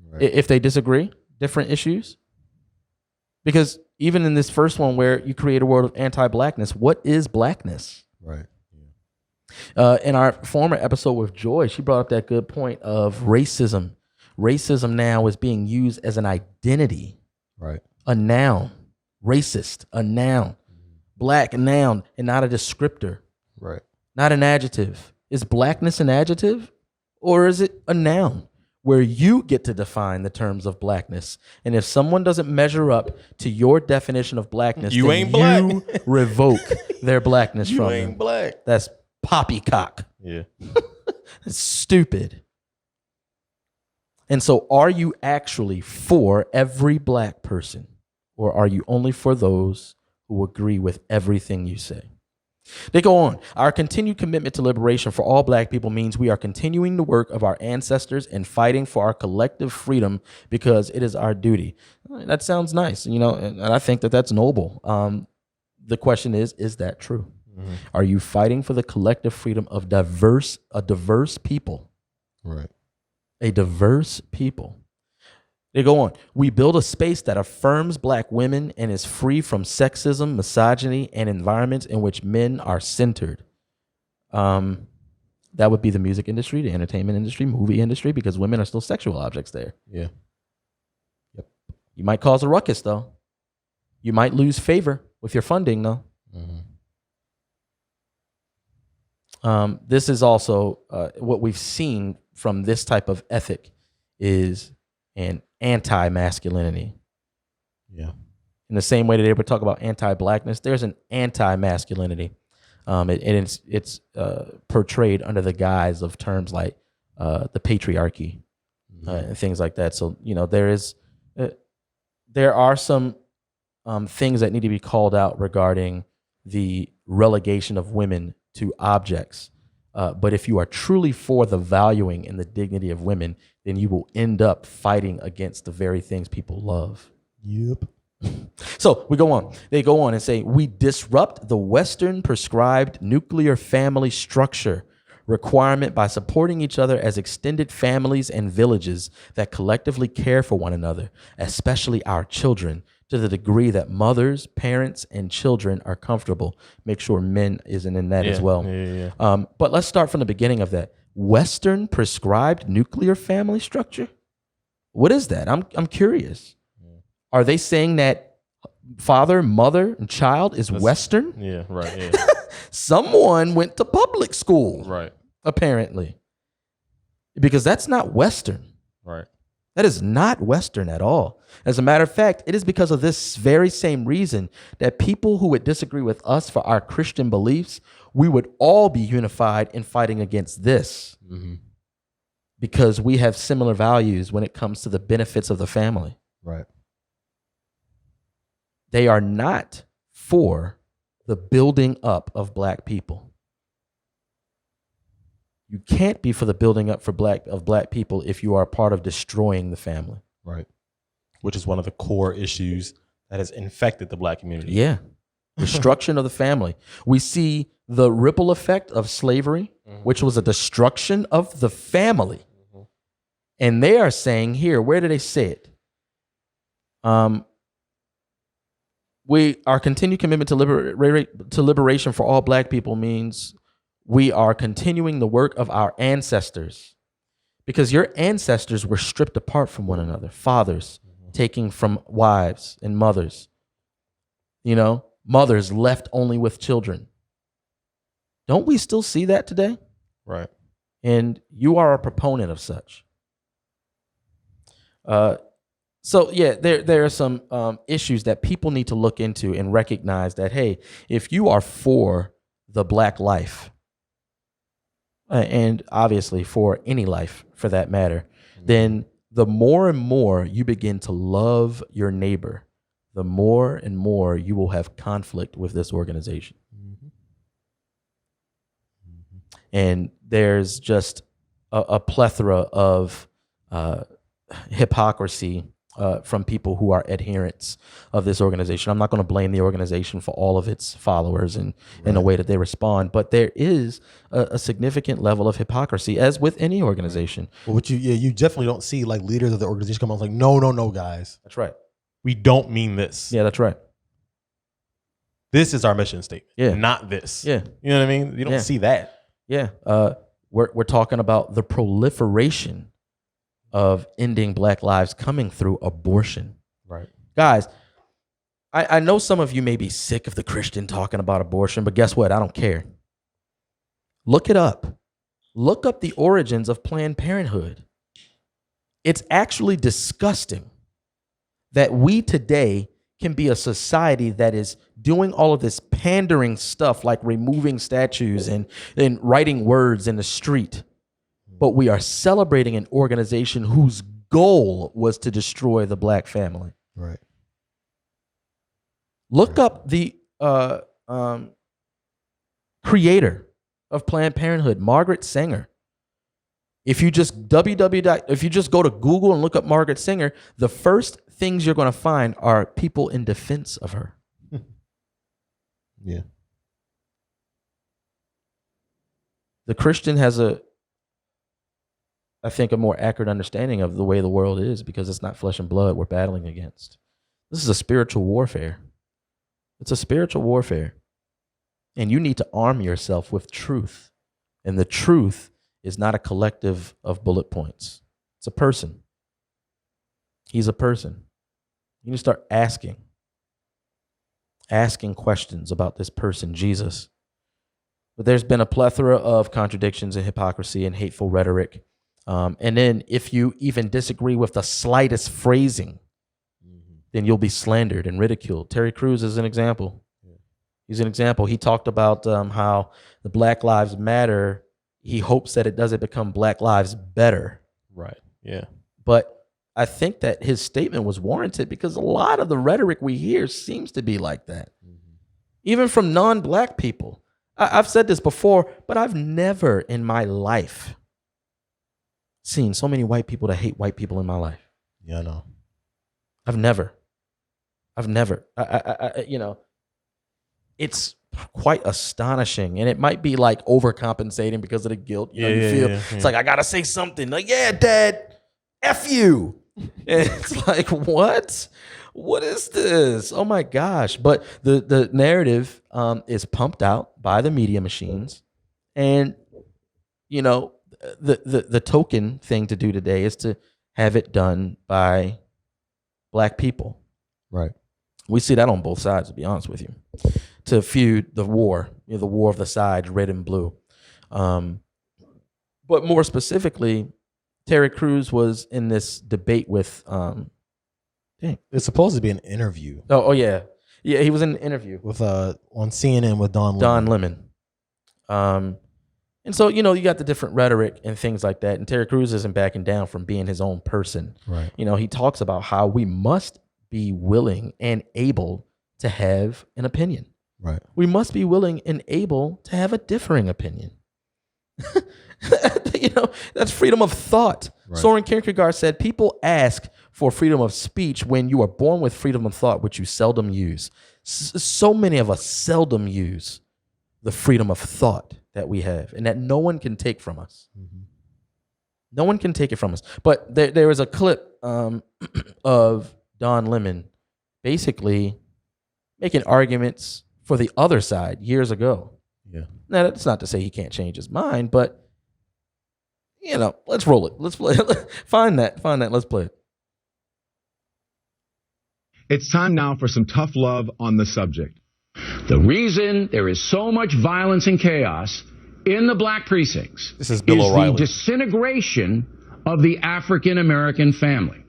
Right. If they disagree, different issues? Because even in this first one where you create a world of anti-blackness, what is blackness? Right. In our former episode with Joy, she brought up that good point of racism. Racism now is being used as an identity. Right. A noun. Racist, a noun. Black, a noun, and not a descriptor. Right. Not an adjective. Is blackness an adjective, or is it a noun where you get to define the terms of blackness? And if someone doesn't measure up to your definition of blackness, you then ain't black. You revoke their blackness from them. You ain't black. That's poppycock. Yeah. It's stupid. And so are you actually for every black person, or are you only for those who agree with everything you say? They go on. Our continued commitment to liberation for all black people means we are continuing the work of our ancestors and fighting for our collective freedom because it is our duty. That sounds nice, you know, and I think that that's noble. The question is that true? Mm-hmm. Are you fighting for the collective freedom of a diverse people? Right. A diverse people. They go on. We build a space that affirms black women and is free from sexism, misogyny, and environments in which men are centered. That would be the music industry, the entertainment industry, movie industry, because women are still sexual objects there. Yeah. Yep. You might cause a ruckus, though. You might lose favor with your funding, though. Mm-hmm. This is also what we've seen from this type of ethic is an anti-masculinity. Yeah. In the same way that they would talk about anti-blackness, there's an anti-masculinity. It's portrayed under the guise of terms like the patriarchy, and things like that. So, you know, there are some things that need to be called out regarding the relegation of women to objects. But if you are truly for the valuing and the dignity of women, then you will end up fighting against the very things people love. Yep. So we go on. They go on and say, we disrupt the Western prescribed nuclear family structure requirement by supporting each other as extended families and villages that collectively care for one another, especially our children, to the degree that mothers, parents, and children are comfortable. Make sure men isn't in that as well. But let's start from the beginning of that. Western prescribed nuclear family structure? What is that? I'm curious. Are they saying that father, mother, and child is Western? Yeah, right. Yeah. Someone went to public school, Right. apparently, because that's not Western. Right. That is not Western at all. As a matter of fact, it is because of this very same reason that people who would disagree with us for our Christian beliefs, we would all be unified in fighting against this. Mm-hmm. Because we have similar values when it comes to the benefits of the family. Right. They are not for the building up of black people. You can't be for the building up of black people if you are a part of destroying the family. Right. Which is one of the core issues that has infected the black community. Yeah. Destruction of the family. We see the ripple effect of slavery, which was a destruction of the family. And they are saying here, where do they say it? Our continued commitment to liberation for all black people means we are continuing the work of our ancestors, because your ancestors were stripped apart from one another. Fathers taking from wives and mothers, mothers left only with children. Don't we still see that today? Right. And you are a proponent of such. So yeah, there are some issues that people need to look into and recognize that, hey, if you are for the black life, and obviously for any life for that matter, then the more and more you begin to love your neighbor, the more and more you will have conflict with this organization. And there's just a plethora of hypocrisy from people who are adherents of this organization. I'm not going to blame the organization for all of its followers and in the way that they respond, but there is a significant level of hypocrisy, as with any organization. Well, you definitely don't see like leaders of the organization come out like, no, guys. That's right. We don't mean this. Yeah, that's right. This is our mission statement. Yeah. Not this. Yeah. You know what I mean? You don't see that. Yeah. We're talking about the proliferation of ending black lives coming through abortion. Right. Guys, I know some of you may be sick of the Christian talking about abortion, but guess what? I don't care. Look it up. Look up the origins of Planned Parenthood. It's actually disgusting that we today can be a society that is doing all of this pandering stuff like removing statues and writing words in the street. But we are celebrating an organization whose goal was to destroy the black family. Right. Look up the creator of Planned Parenthood, Margaret Sanger. If you just if you just go to Google and look up Margaret Sanger, the first things you're going to find are people in defense of her. Yeah. The Christian has I think, a more accurate understanding of the way the world is, because it's not flesh and blood we're battling against. This is a spiritual warfare. It's a spiritual warfare. And you need to arm yourself with truth. And the truth is not a collective of bullet points. It's a person. He's a person. You need to start asking questions about this person, Jesus. But there's been a plethora of contradictions and hypocrisy and hateful rhetoric. And then if you even disagree with the slightest phrasing, then you'll be slandered and ridiculed. Terry Crews is an example. He's an example. He talked about how the Black Lives Matter, he hopes that it doesn't become Black Lives Better. Right. Yeah. But I think that his statement was warranted because a lot of the rhetoric we hear seems to be like that. Even from non-black people. I've said this before, but I've never in my life seen so many white people that hate white people in my life. Yeah, I know. I've never. I've never. It's quite astonishing, and it might be like overcompensating because of the guilt. You feel it's like I gotta say something. Like, yeah, Dad, F you. And it's like, what? What is this? Oh my gosh! But the narrative is pumped out by the media machines, and the token thing to do today is to have it done by Black people. Right. We see that on both sides, to be honest with you, to feud the war, the war of the sides, red and blue. But more specifically, Terry Crews was in this debate with, It's supposed to be an interview oh yeah, he was in an interview with on CNN with Don Lemon. And so, you got the different rhetoric and things like that. And Terry Crews isn't backing down from being his own person. Right. He talks about how we must be willing and able to have an opinion. Right. We must be willing and able to have a differing opinion. That's freedom of thought. Right. Soren Kierkegaard said, people ask for freedom of speech when you are born with freedom of thought, which you seldom use. So many of us seldom use the freedom of thought that we have and that no one can take from us. Mm-hmm. No one can take it from us. But there was a clip of Don Lemon basically making arguments for the other side years ago. Yeah. Now, that's not to say he can't change his mind, but, let's roll it. Let's play it. Find that. Let's play it. It's time now for some tough love on the subject. The reason there is so much violence and chaos in the Black precincts This is Bill O'Reilly. the disintegration of the African American family.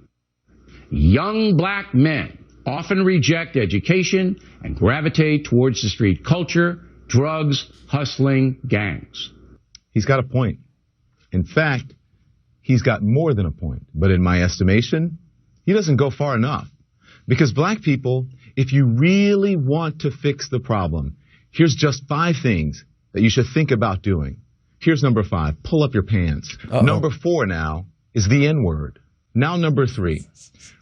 Young Black men often reject education and gravitate towards the street culture, drugs, hustling, gangs. He's got a point. In fact, he's got more than a point. But in my estimation, he doesn't go far enough. Because Black people, if you really want to fix the problem, here's just 5 things that you should think about doing. Here's number 5. Pull up your pants. Uh-oh. Number 4 now is the N-word. Now number 3,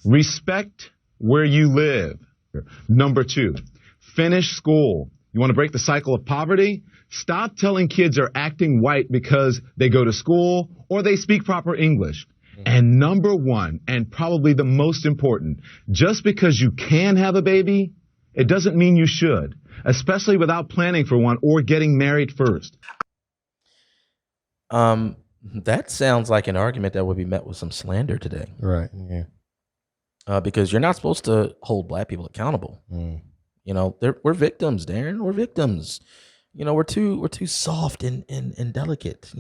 respect where you live. Number 2, finish school. You want to break the cycle of poverty? Stop telling kids are acting white because they go to school or they speak proper English. And number 1, and probably the most important, just because you can have a baby, it doesn't mean you should, especially without planning for one or getting married first. That sounds like an argument that would be met with some slander today. Right. Yeah. Because you're not supposed to hold Black people accountable. Mm. We're victims, Darren. We're victims. We're too soft and delicate.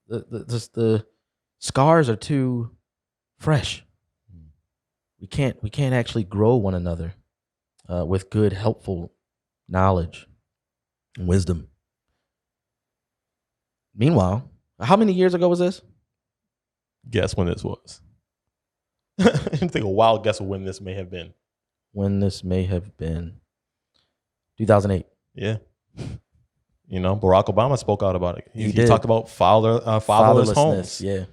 The scars are too fresh. We can't actually grow one another with good, helpful knowledge and wisdom. Meanwhile, how many years ago was this? Guess when this was. Take a wild guess of when this may have been. When this may have been 2008. Yeah. Barack Obama spoke out about it. He did. talked about fatherless homes. Yeah.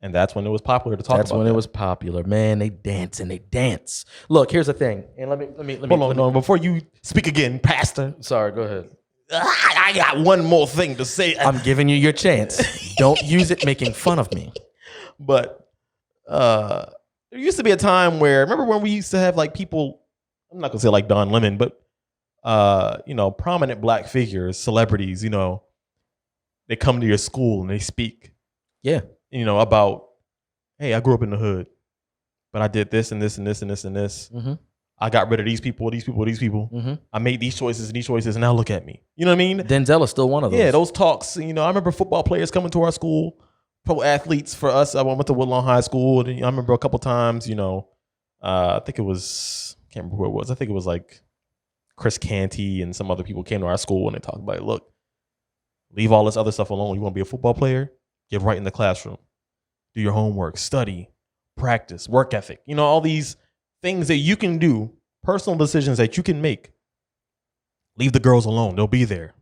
And that's when it was popular to talk about That's when it was popular. Man, they dance and they dance. Look, here's the thing. And let me Hold on, before you speak again, Pastor. Sorry, go ahead. I got one more thing to say. I'm giving you your chance. Don't use it making fun of me. But there used to be a time where, remember when we used to have like people, I'm not gonna say like Don Lemon, but prominent Black figures, celebrities, they come to your school and they speak. Yeah. About, hey, I grew up in the hood, but I did this and this and this and this and this. Mm-hmm. I got rid of these people. Mm-hmm. I made these choices, and now look at me. You know what I mean? Denzel is still one of those. Yeah, those talks. I remember football players coming to our school, pro athletes for us. I went to Woodlawn High School, and I remember a couple times, I think it was, can't remember who it was. I think it was like Chris Canty and some other people came to our school and they talked about it. Look, leave all this other stuff alone. You want to be a football player? Get right in the classroom. Do your homework, study, practice, work ethic. All these things that you can do, personal decisions that you can make. Leave the girls alone. They'll be there.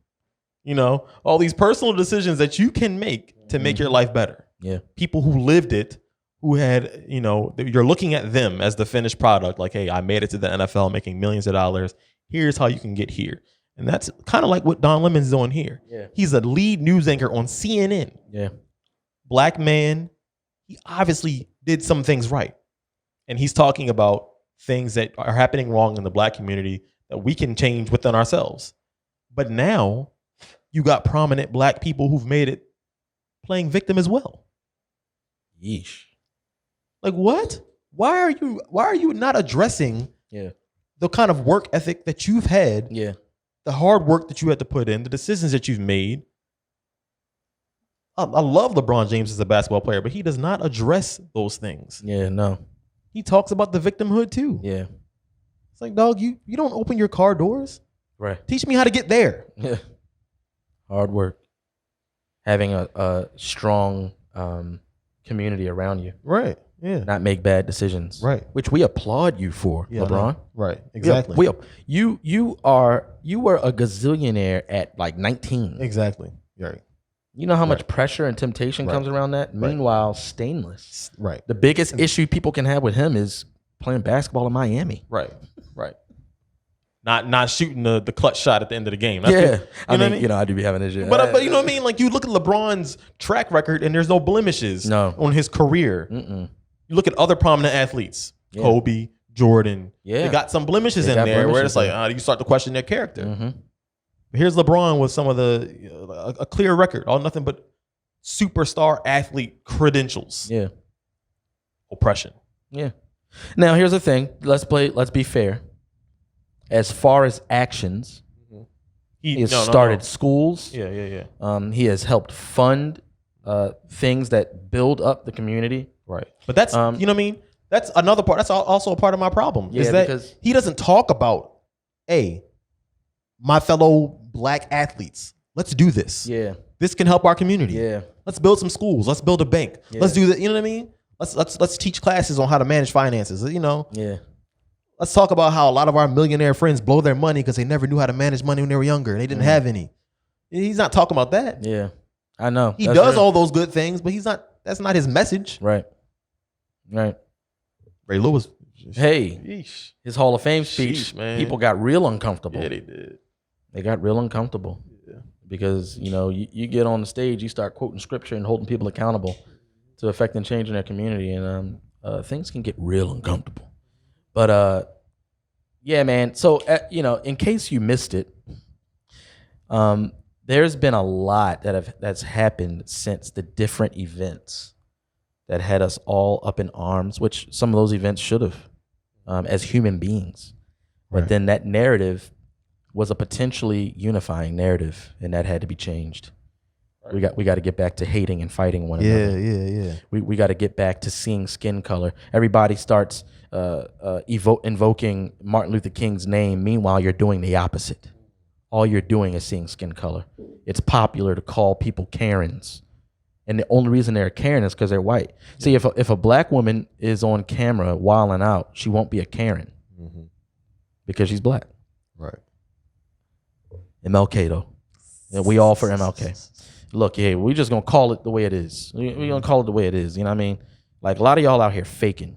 All these personal decisions that you can make to make your life better. Yeah. People who lived it, who had, you're looking at them as the finished product. Like, hey, I made it to the NFL making millions of dollars. Here's how you can get here. And that's kind of like what Don Lemon's doing here. Yeah. He's a lead news anchor on CNN. Yeah. Black man. He obviously did some things right. And he's talking about things that are happening wrong in the black community that we can change within ourselves. But now you got prominent black people who've made it playing victim as well. Yeesh. Like, what? Why are you not addressing the kind of work ethic that you've had? Yeah. The hard work that you had to put in, the decisions that you've made. I love LeBron James as a basketball player, but he does not address those things. Yeah, no. He talks about the victimhood too. Yeah. It's like, dog, you don't open your car doors. Right. Teach me how to get there. Yeah. Hard work. Having a strong community around you. Right. Yeah. Not make bad decisions. Right. Which we applaud you for, Yeah, LeBron. Right. Exactly. You were a gazillionaire at like 19. Exactly. Right. You know how much pressure and temptation comes around that? Right. Meanwhile, Stainless. Right. The biggest issue people can have with him is playing basketball in Miami. Right. Right. Not shooting the clutch shot at the end of the game. Yeah. I mean, I do be having issues. But you know what I mean? Like, you look at LeBron's track record and there's no blemishes on his career. Mm-mm. You look at other prominent athletes, Kobe, Jordan. They got some blemishes in there where it's like, you start to question their character. Mm-hmm. Here's LeBron with some of a clear record, all nothing but superstar athlete credentials. Yeah. Oppression. Yeah. Now here's the thing. Let's be fair. As far as actions, he has started schools. Yeah. He has helped fund things that build up the community. Right. But that's, you know what I mean? That's another part. That's also a part of my problem. Yeah, is that because he doesn't talk about, my fellow black athletes. Let's do this. Yeah. This can help our community. Yeah. Let's build some schools. Let's build a bank. Yeah. Let's do that. You know what I mean? Let's teach classes on how to manage finances. Yeah. Let's talk about how a lot of our millionaire friends blow their money because they never knew how to manage money when they were younger and they didn't have any. He's not talking about that. Yeah. I know. He does all those good things, but that's not his message. Right. Right. Ray Lewis. Hey, his Hall of Fame speech, man. people got real uncomfortable. Yeah, they did. They got real uncomfortable. Yeah. Because, you get on the stage, you start quoting scripture and holding people accountable to affect and change in their community, and things can get real uncomfortable. But yeah, man. So in case you missed it, there's been a lot that's happened since the different events that had us all up in arms, which some of those events should have, as human beings. But then that narrative was a potentially unifying narrative, and that had to be changed. Right. We got to get back to hating and fighting one another. Yeah. We got to get back to seeing skin color. Everybody starts invoking Martin Luther King's name. Meanwhile, you're doing the opposite. All you're doing is seeing skin color. It's popular to call people Karens. And the only reason they're a Karen is because they're white. See, if a black woman is on camera wilding out, she won't be a Karen because she's black. Right. MLK, though. And we all for MLK. Look, we just going to call it the way it is. We're going to call it the way it is. You know what I mean? Like, a lot of y'all out here faking.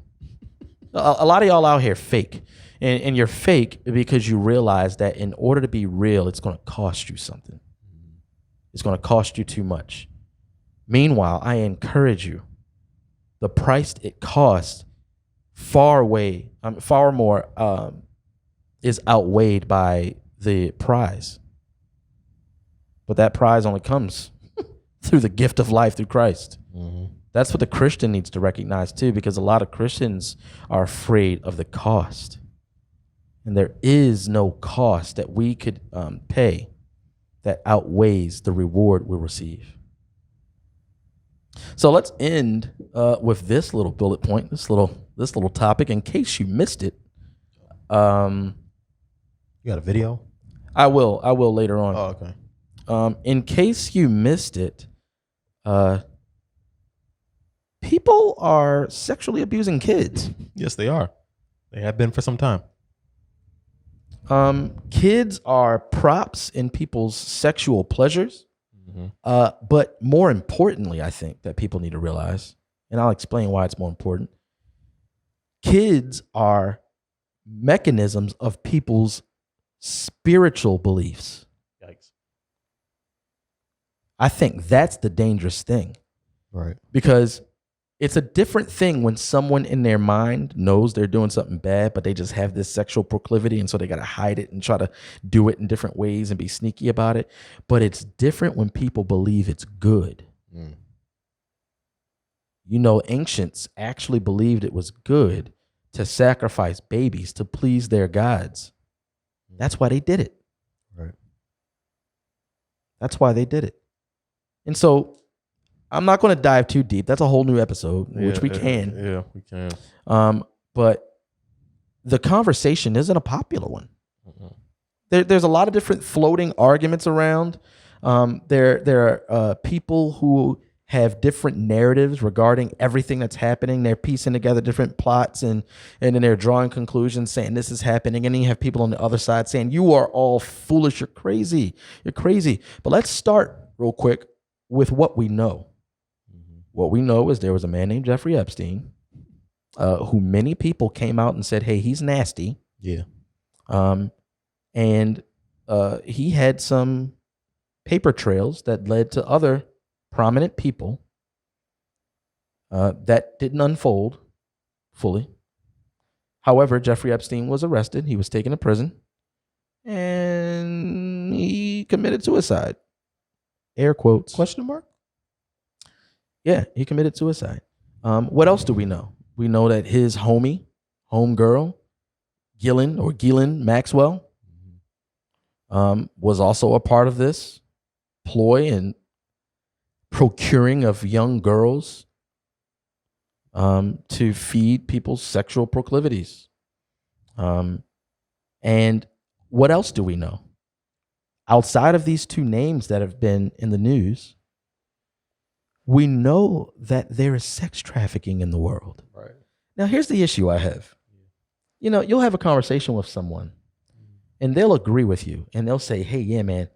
A lot of y'all out here fake. And you're fake because you realize that in order to be real, it's going to cost you something. It's going to cost you too much. Meanwhile, I encourage you, the price it costs far more is outweighed by the prize. But that prize only comes through the gift of life through Christ. Mm-hmm. That's what the Christian needs to recognize too, because a lot of Christians are afraid of the cost. And there is no cost that we could pay that outweighs the reward we'll receive. So let's end with this little bullet point, this little topic, in case you missed it. You got a video? I will later on. Oh, okay. In case you missed it, people are sexually abusing kids. Yes, they are. They have been for some time. Kids are props in people's sexual pleasures. But more importantly, I think that people need to realize and I'll explain why it's more important. Kids are mechanisms of people's spiritual beliefs. Yikes. I think that's the dangerous thing. Right. Because it's a different thing when someone in their mind knows they're doing something bad, but they just have this sexual proclivity, and so they got to hide it and try to do it in different ways and be sneaky about it. But it's different when people believe it's good. You know, ancients actually believed it was good to sacrifice babies to please their gods. That's why they did it. Right. That's why they did it. And so I'm not going to dive too deep. That's a whole new episode, which we can. Yeah, we can. But the conversation isn't a popular one. There's a lot of different floating arguments around. There are people who have different narratives regarding everything that's happening. They're piecing together different plots and then they're drawing conclusions saying this is happening. And then you have people on the other side saying, you are all foolish. You're crazy. You're crazy. But let's start real quick with what we know. What we know is there was a man named Jeffrey Epstein, who many people came out and said, hey, he's nasty. Yeah. And he had some paper trails that led to other prominent people that didn't unfold fully. However, Jeffrey Epstein was arrested. He was taken to prison and he committed suicide. Air quotes. Question mark? Yeah, he committed suicide. What else do we know? We know that his homegirl, Ghislaine Maxwell, was also a part of this ploy and procuring of young girls to feed people's sexual proclivities. And what else do we know? Outside of these two names that have been in the news, we know that there is sex trafficking in the world. Right. Now, here's the issue I have. You know, you'll have a conversation with someone and they'll agree with you and they'll say, hey, yeah, man,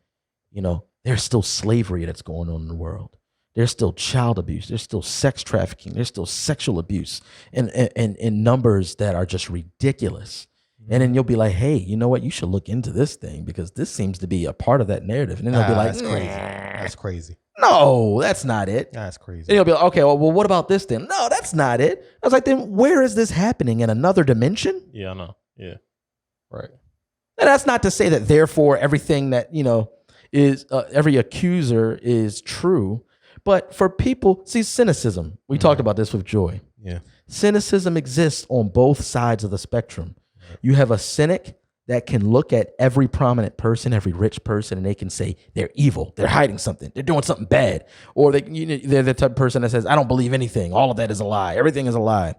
you know, there's still slavery that's going on in the world. There's still child abuse. There's still sex trafficking. There's still sexual abuse in numbers that are just ridiculous. And then you'll be like, hey, you know what? You should look into this thing because this seems to be a part of that narrative. And then they'll be like, that's crazy. That's crazy. no, that's not it. That's crazy. And you'll be like, okay, well, what about this then? No, that's not it. I was like, then where is this happening? In another dimension? Yeah, I know. Yeah. Right. And that's not to say that therefore everything that, you know, is every accuser is true. But for people, see, cynicism, we talked about this with Joy. Yeah. Cynicism exists on both sides of the spectrum. You have a cynic that can look at every prominent person, every rich person, and they can say they're evil, they're hiding something, they're doing something bad. Or they're the type of person that says, I don't believe anything. All of that is a lie. Everything is a lie.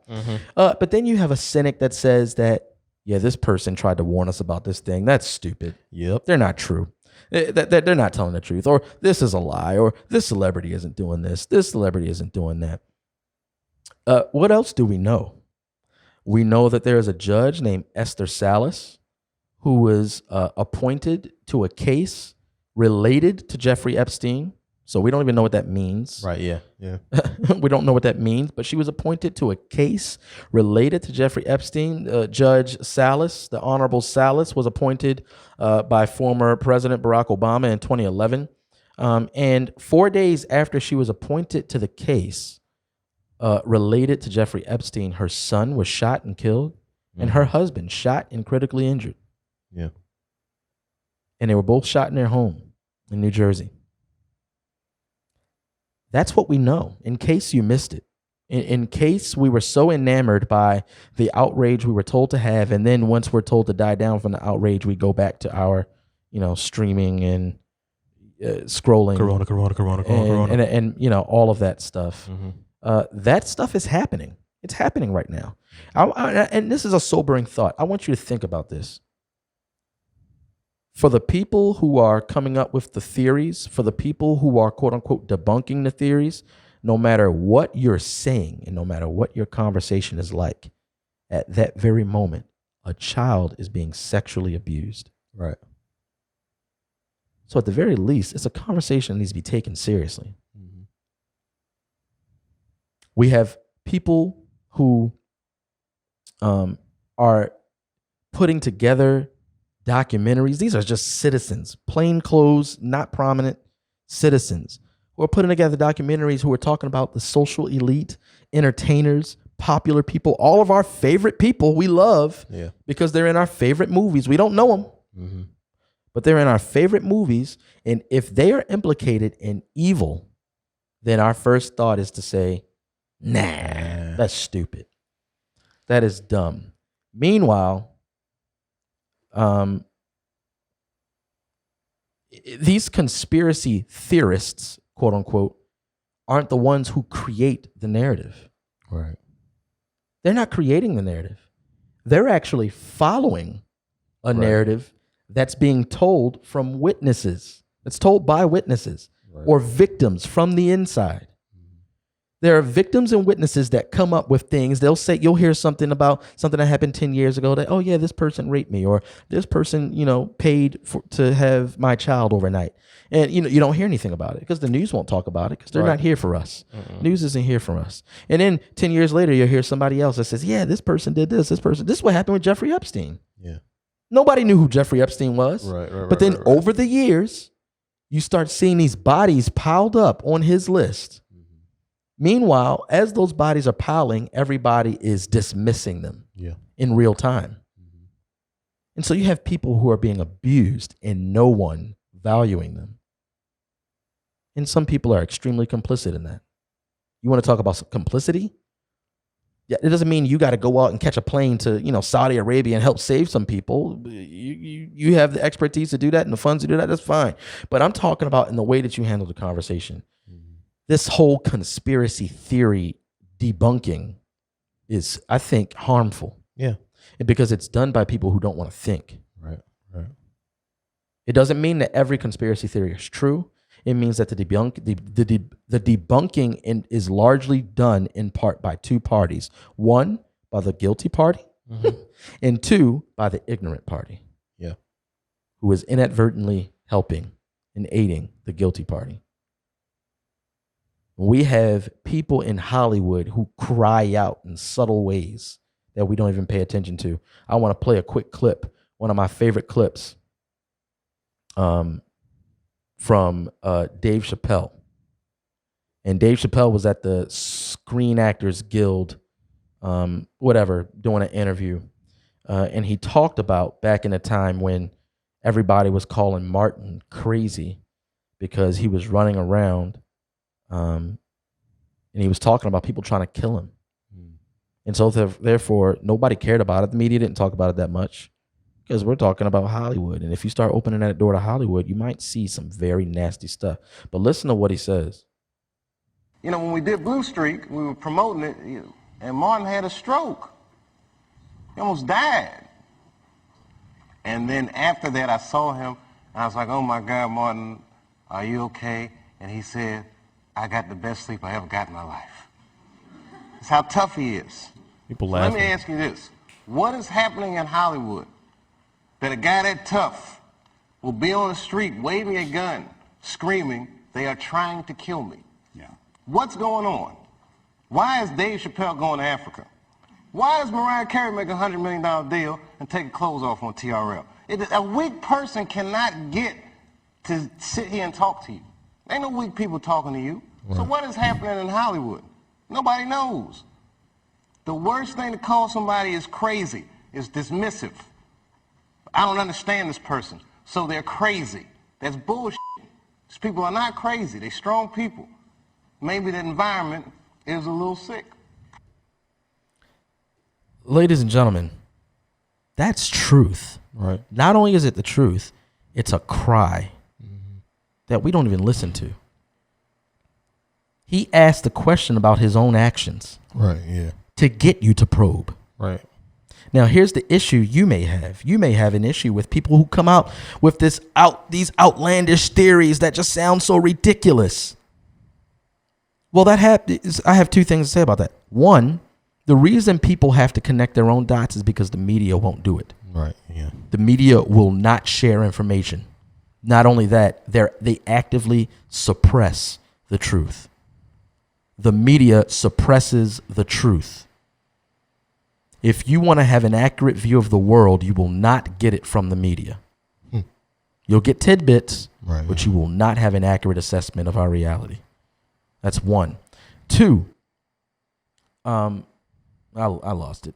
But then you have a cynic that says that, yeah, this person tried to warn us about this thing. That's stupid. Yep. They're not true. They're not telling the truth. Or this is a lie. Or this celebrity isn't doing this. This celebrity isn't doing that. What else do we know? We know that there is a judge named Esther Salas who was appointed to a case related to Jeffrey Epstein. So we don't even know what that means. Right. Yeah. Yeah. We don't know what that means, but she was appointed to a case related to Jeffrey Epstein. Judge Salas, the Honorable Salas, was appointed by former President Barack Obama in 2011. And 4 days after she was appointed to the case related to Jeffrey Epstein, her son was shot and killed, and her husband shot and critically injured. Yeah. And they were both shot in their home in New Jersey. That's what we know, in case you missed it. In case we were so enamored by the outrage we were told to have, and then once we're told to die down from the outrage, we go back to our, streaming and scrolling. Corona. And all of that stuff. That stuff is happening. It's happening right now. And this is a sobering thought. I want you to think about this. For the people who are coming up with the theories, for the people who are quote unquote debunking the theories, no matter what you're saying and no matter what your conversation is like, at that very moment, a child is being sexually abused. Right. So at the very least, it's a conversation that needs to be taken seriously. We have people who are putting together documentaries. These are just citizens, plain clothes, not prominent citizens who are putting together documentaries who are talking about the social elite, entertainers, popular people, all of our favorite people we love because they're in our favorite movies. We don't know them, but they're in our favorite movies. And if they are implicated in evil, then our first thought is to say, nah, that's stupid. That is dumb. Meanwhile, these conspiracy theorists, quote unquote, aren't the ones who create the narrative. Right. They're not creating the narrative. They're actually following a narrative that's being told from witnesses. That's told by witnesses or victims from the inside. There are victims and witnesses that come up with things. They'll say, you'll hear something about something that happened 10 years ago that, oh yeah, this person raped me, or this person, paid to have my child overnight. And you don't hear anything about it because the news won't talk about it because they're not here for us. News isn't here for us. And then 10 years later, you'll hear somebody else that says, yeah, this person did this, this is what happened with Jeffrey Epstein. Yeah. Nobody knew who Jeffrey Epstein was. But then over the years, you start seeing these bodies piled up on his list. Meanwhile, as those bodies are piling, everybody is dismissing them in real time. And so you have people who are being abused and no one valuing them. And some people are extremely complicit in that. You want to talk about complicity? Yeah, it doesn't mean you got to go out and catch a plane to, Saudi Arabia and help save some people. You have the expertise to do that and the funds to do that. That's fine. But I'm talking about in the way that you handle the conversation. This whole conspiracy theory debunking is, I think, harmful. Yeah. Because it's done by people who don't want to think. Right. It doesn't mean that every conspiracy theory is true. It means that the debunking is largely done in part by two parties. One, by the guilty party, and two, by the ignorant party. Yeah. Who is inadvertently helping and aiding the guilty party. We have people in Hollywood who cry out in subtle ways that we don't even pay attention to. I want to play a quick clip, one of my favorite clips from Dave Chappelle. And Dave Chappelle was at the Screen Actors Guild, doing an interview. And he talked about back in a time when everybody was calling Martin crazy because he was running around and he was talking about people trying to kill him. And so therefore, nobody cared about it. The media didn't talk about it that much because we're talking about Hollywood. And if you start opening that door to Hollywood, you might see some very nasty stuff. But listen to what he says. When we did Blue Streak, we were promoting it, and Martin had a stroke. He almost died. And then after that, I saw him, and I was like, oh my God, Martin, are you okay? And he said, I got the best sleep I ever got in my life. That's how tough he is. People So laughing. let me ask you this. What is happening in Hollywood that a guy that tough will be on the street waving a gun, screaming, they are trying to kill me? Yeah. What's going on? Why is Dave Chappelle going to Africa? Why does Mariah Carey make a $100 million deal and take her clothes off on TRL? A weak person cannot get to sit here and talk to you. Ain't no weak people talking to you. Right. So what is happening in Hollywood? Nobody knows. The worst thing to call somebody is crazy, is dismissive. I don't understand this person, so they're crazy. That's bullshit. These people are not crazy. They're strong people. Maybe the environment is a little sick. Ladies and gentlemen, that's truth. Right. Not only is it the truth, it's a cry that we don't even listen to. He asked the question about his own actions. Right. Yeah. To get you to probe. Right. Now, here's the issue you may have. You may have an issue with people who come out with these outlandish theories that just sound so ridiculous. Well, I have two things to say about that. One, the reason people have to connect their own dots is because the media won't do it. Right. Yeah. The media will not share information. Not only that, they actively suppress the truth. the media suppresses the truth. If you want to have an accurate view of the world, you will not get it from the media. You'll get tidbits, Right. but you will not have an accurate assessment of our reality. That's one. Two, I lost it.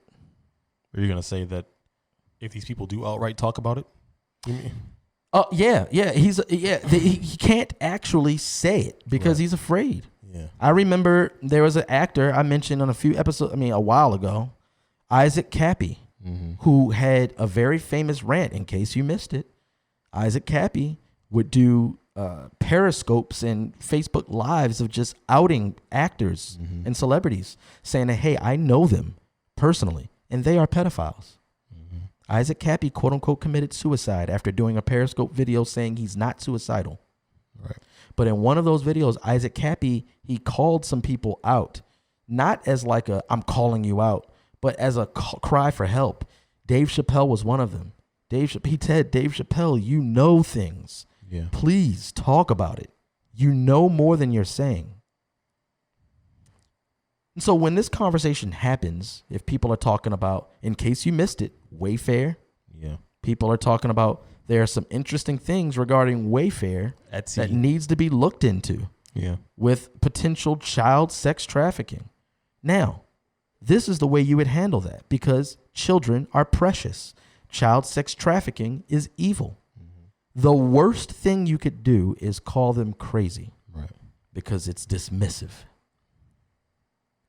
Are you gonna say that if these people do outright talk about it? Yeah. He can't actually say it because he's afraid. Yeah. I remember there was an actor I mentioned on a while ago, Isaac Cappy, who had a very famous rant. In case you missed it, Isaac Cappy would do periscopes and Facebook lives of just outing actors and celebrities, saying that, hey, I know them personally, and they are pedophiles. Isaac Cappy, quote unquote, committed suicide after doing a Periscope video saying he's not suicidal. Right. But in one of those videos, Isaac Cappy, he called some people out, not as like a I'm calling you out, but as a cry for help. Dave Chappelle was one of them. He said, Dave Chappelle, you know things. Yeah. Please talk about it. You know more than you're saying. And so when this conversation happens, if people are talking about, in case you missed it, Wayfair, Yeah. people are talking about there are some interesting things regarding Wayfair Etsy. that needs to be looked into Yeah. with potential child sex trafficking. Now, this is the way you would handle that because children are precious. Child sex trafficking is evil. The worst thing you could do is call them crazy. Right. Because it's dismissive.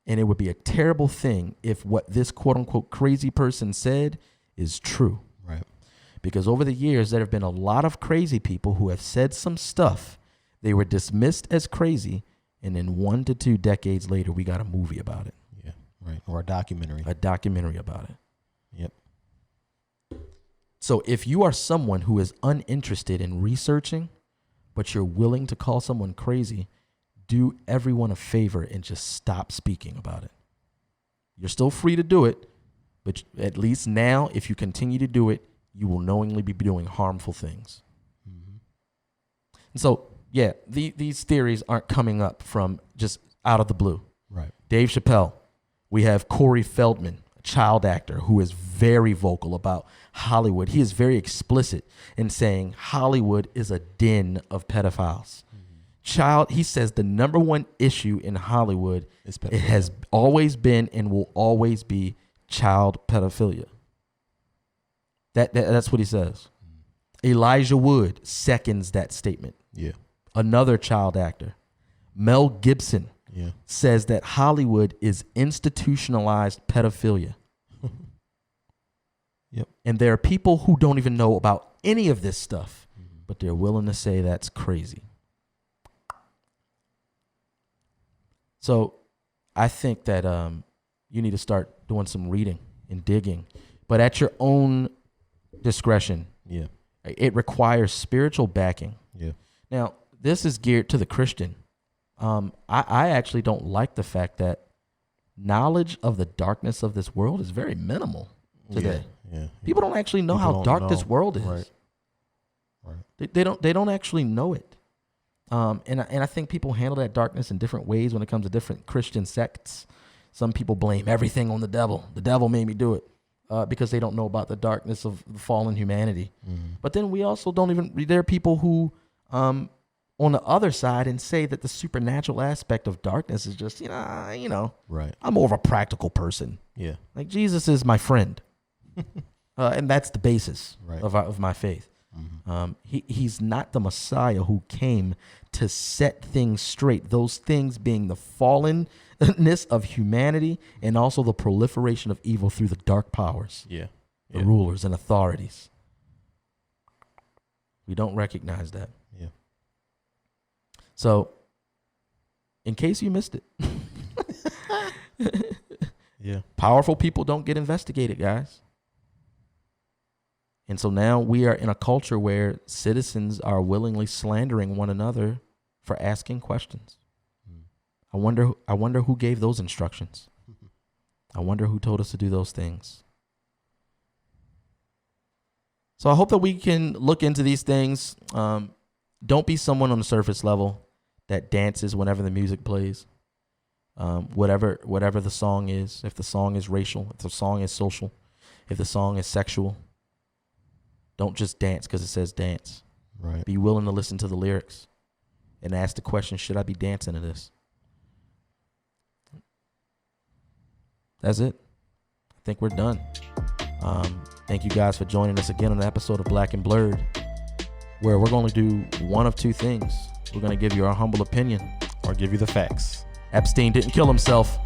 And it would be a terrible thing if what this quote unquote crazy person said is true. Right. Because over the years, there have been a lot of crazy people who have said some stuff. They were dismissed as crazy. And then 1 to 2 decades later, we got a movie about it. Yeah. Right. Or a documentary. A documentary about it. Yep. So if you are someone who is uninterested in researching, but you're willing to call someone crazy, do everyone a favor and just stop speaking about it. You're still free to do it, but at least now, if you continue to do it, you will knowingly be doing harmful things. And so, yeah, these theories aren't coming up from just out of the blue. Right. Dave Chappelle. We have Corey Feldman, a child actor who is very vocal about Hollywood. He is very explicit in saying Hollywood is a den of pedophiles. He says the number one issue in Hollywood, it has always been and will always be child pedophilia. That's what he says. Elijah Wood seconds that statement. Yeah. Another child actor. Mel Gibson Yeah. says that Hollywood is institutionalized pedophilia. Yep. And there are people who don't even know about any of this stuff, but they're willing to say that's crazy. So I think that you need to start doing some reading and digging, but at your own discretion. Yeah. It requires spiritual backing. Yeah. Now, this is geared to the Christian. I actually don't like the fact that knowledge of the darkness of this world is very minimal today. Yeah. People don't actually know People how don't dark this know. world is. Right. They don't actually know it. And I think people handle that darkness in different ways when it comes to different Christian sects. Some people blame everything on the devil. The devil made me do it because they don't know about the darkness of the fallen humanity. But then we also don't even. There are people who, on the other side, and say that the supernatural aspect of darkness is just Right. I'm more of a practical person. Yeah. Like Jesus is my friend, and that's the basis Right. of my faith. He's not the Messiah who came to set things straight. Those things being the fallenness of humanity and also the proliferation of evil through the dark powers, Yeah. the rulers and authorities. We don't recognize that. Yeah. So, in case you missed it, Yeah. powerful people don't get investigated, guys. And so now we are in a culture where citizens are willingly slandering one another for asking questions. I wonder who gave those instructions. I wonder who told us to do those things. So I hope that we can look into these things. Don't be someone on the surface level that dances whenever the music plays. whatever the song is. If the song is racial, if the song is social, if the song is sexual, don't just dance because it says dance. Right. Be willing to listen to the lyrics and ask the question, should I be dancing to this? That's it. I think we're done. Thank you guys for joining us again on an episode of Black and Blurred, where we're going to do one of two things. We're going to give you our humble opinion, Or give you the facts. Epstein didn't kill himself.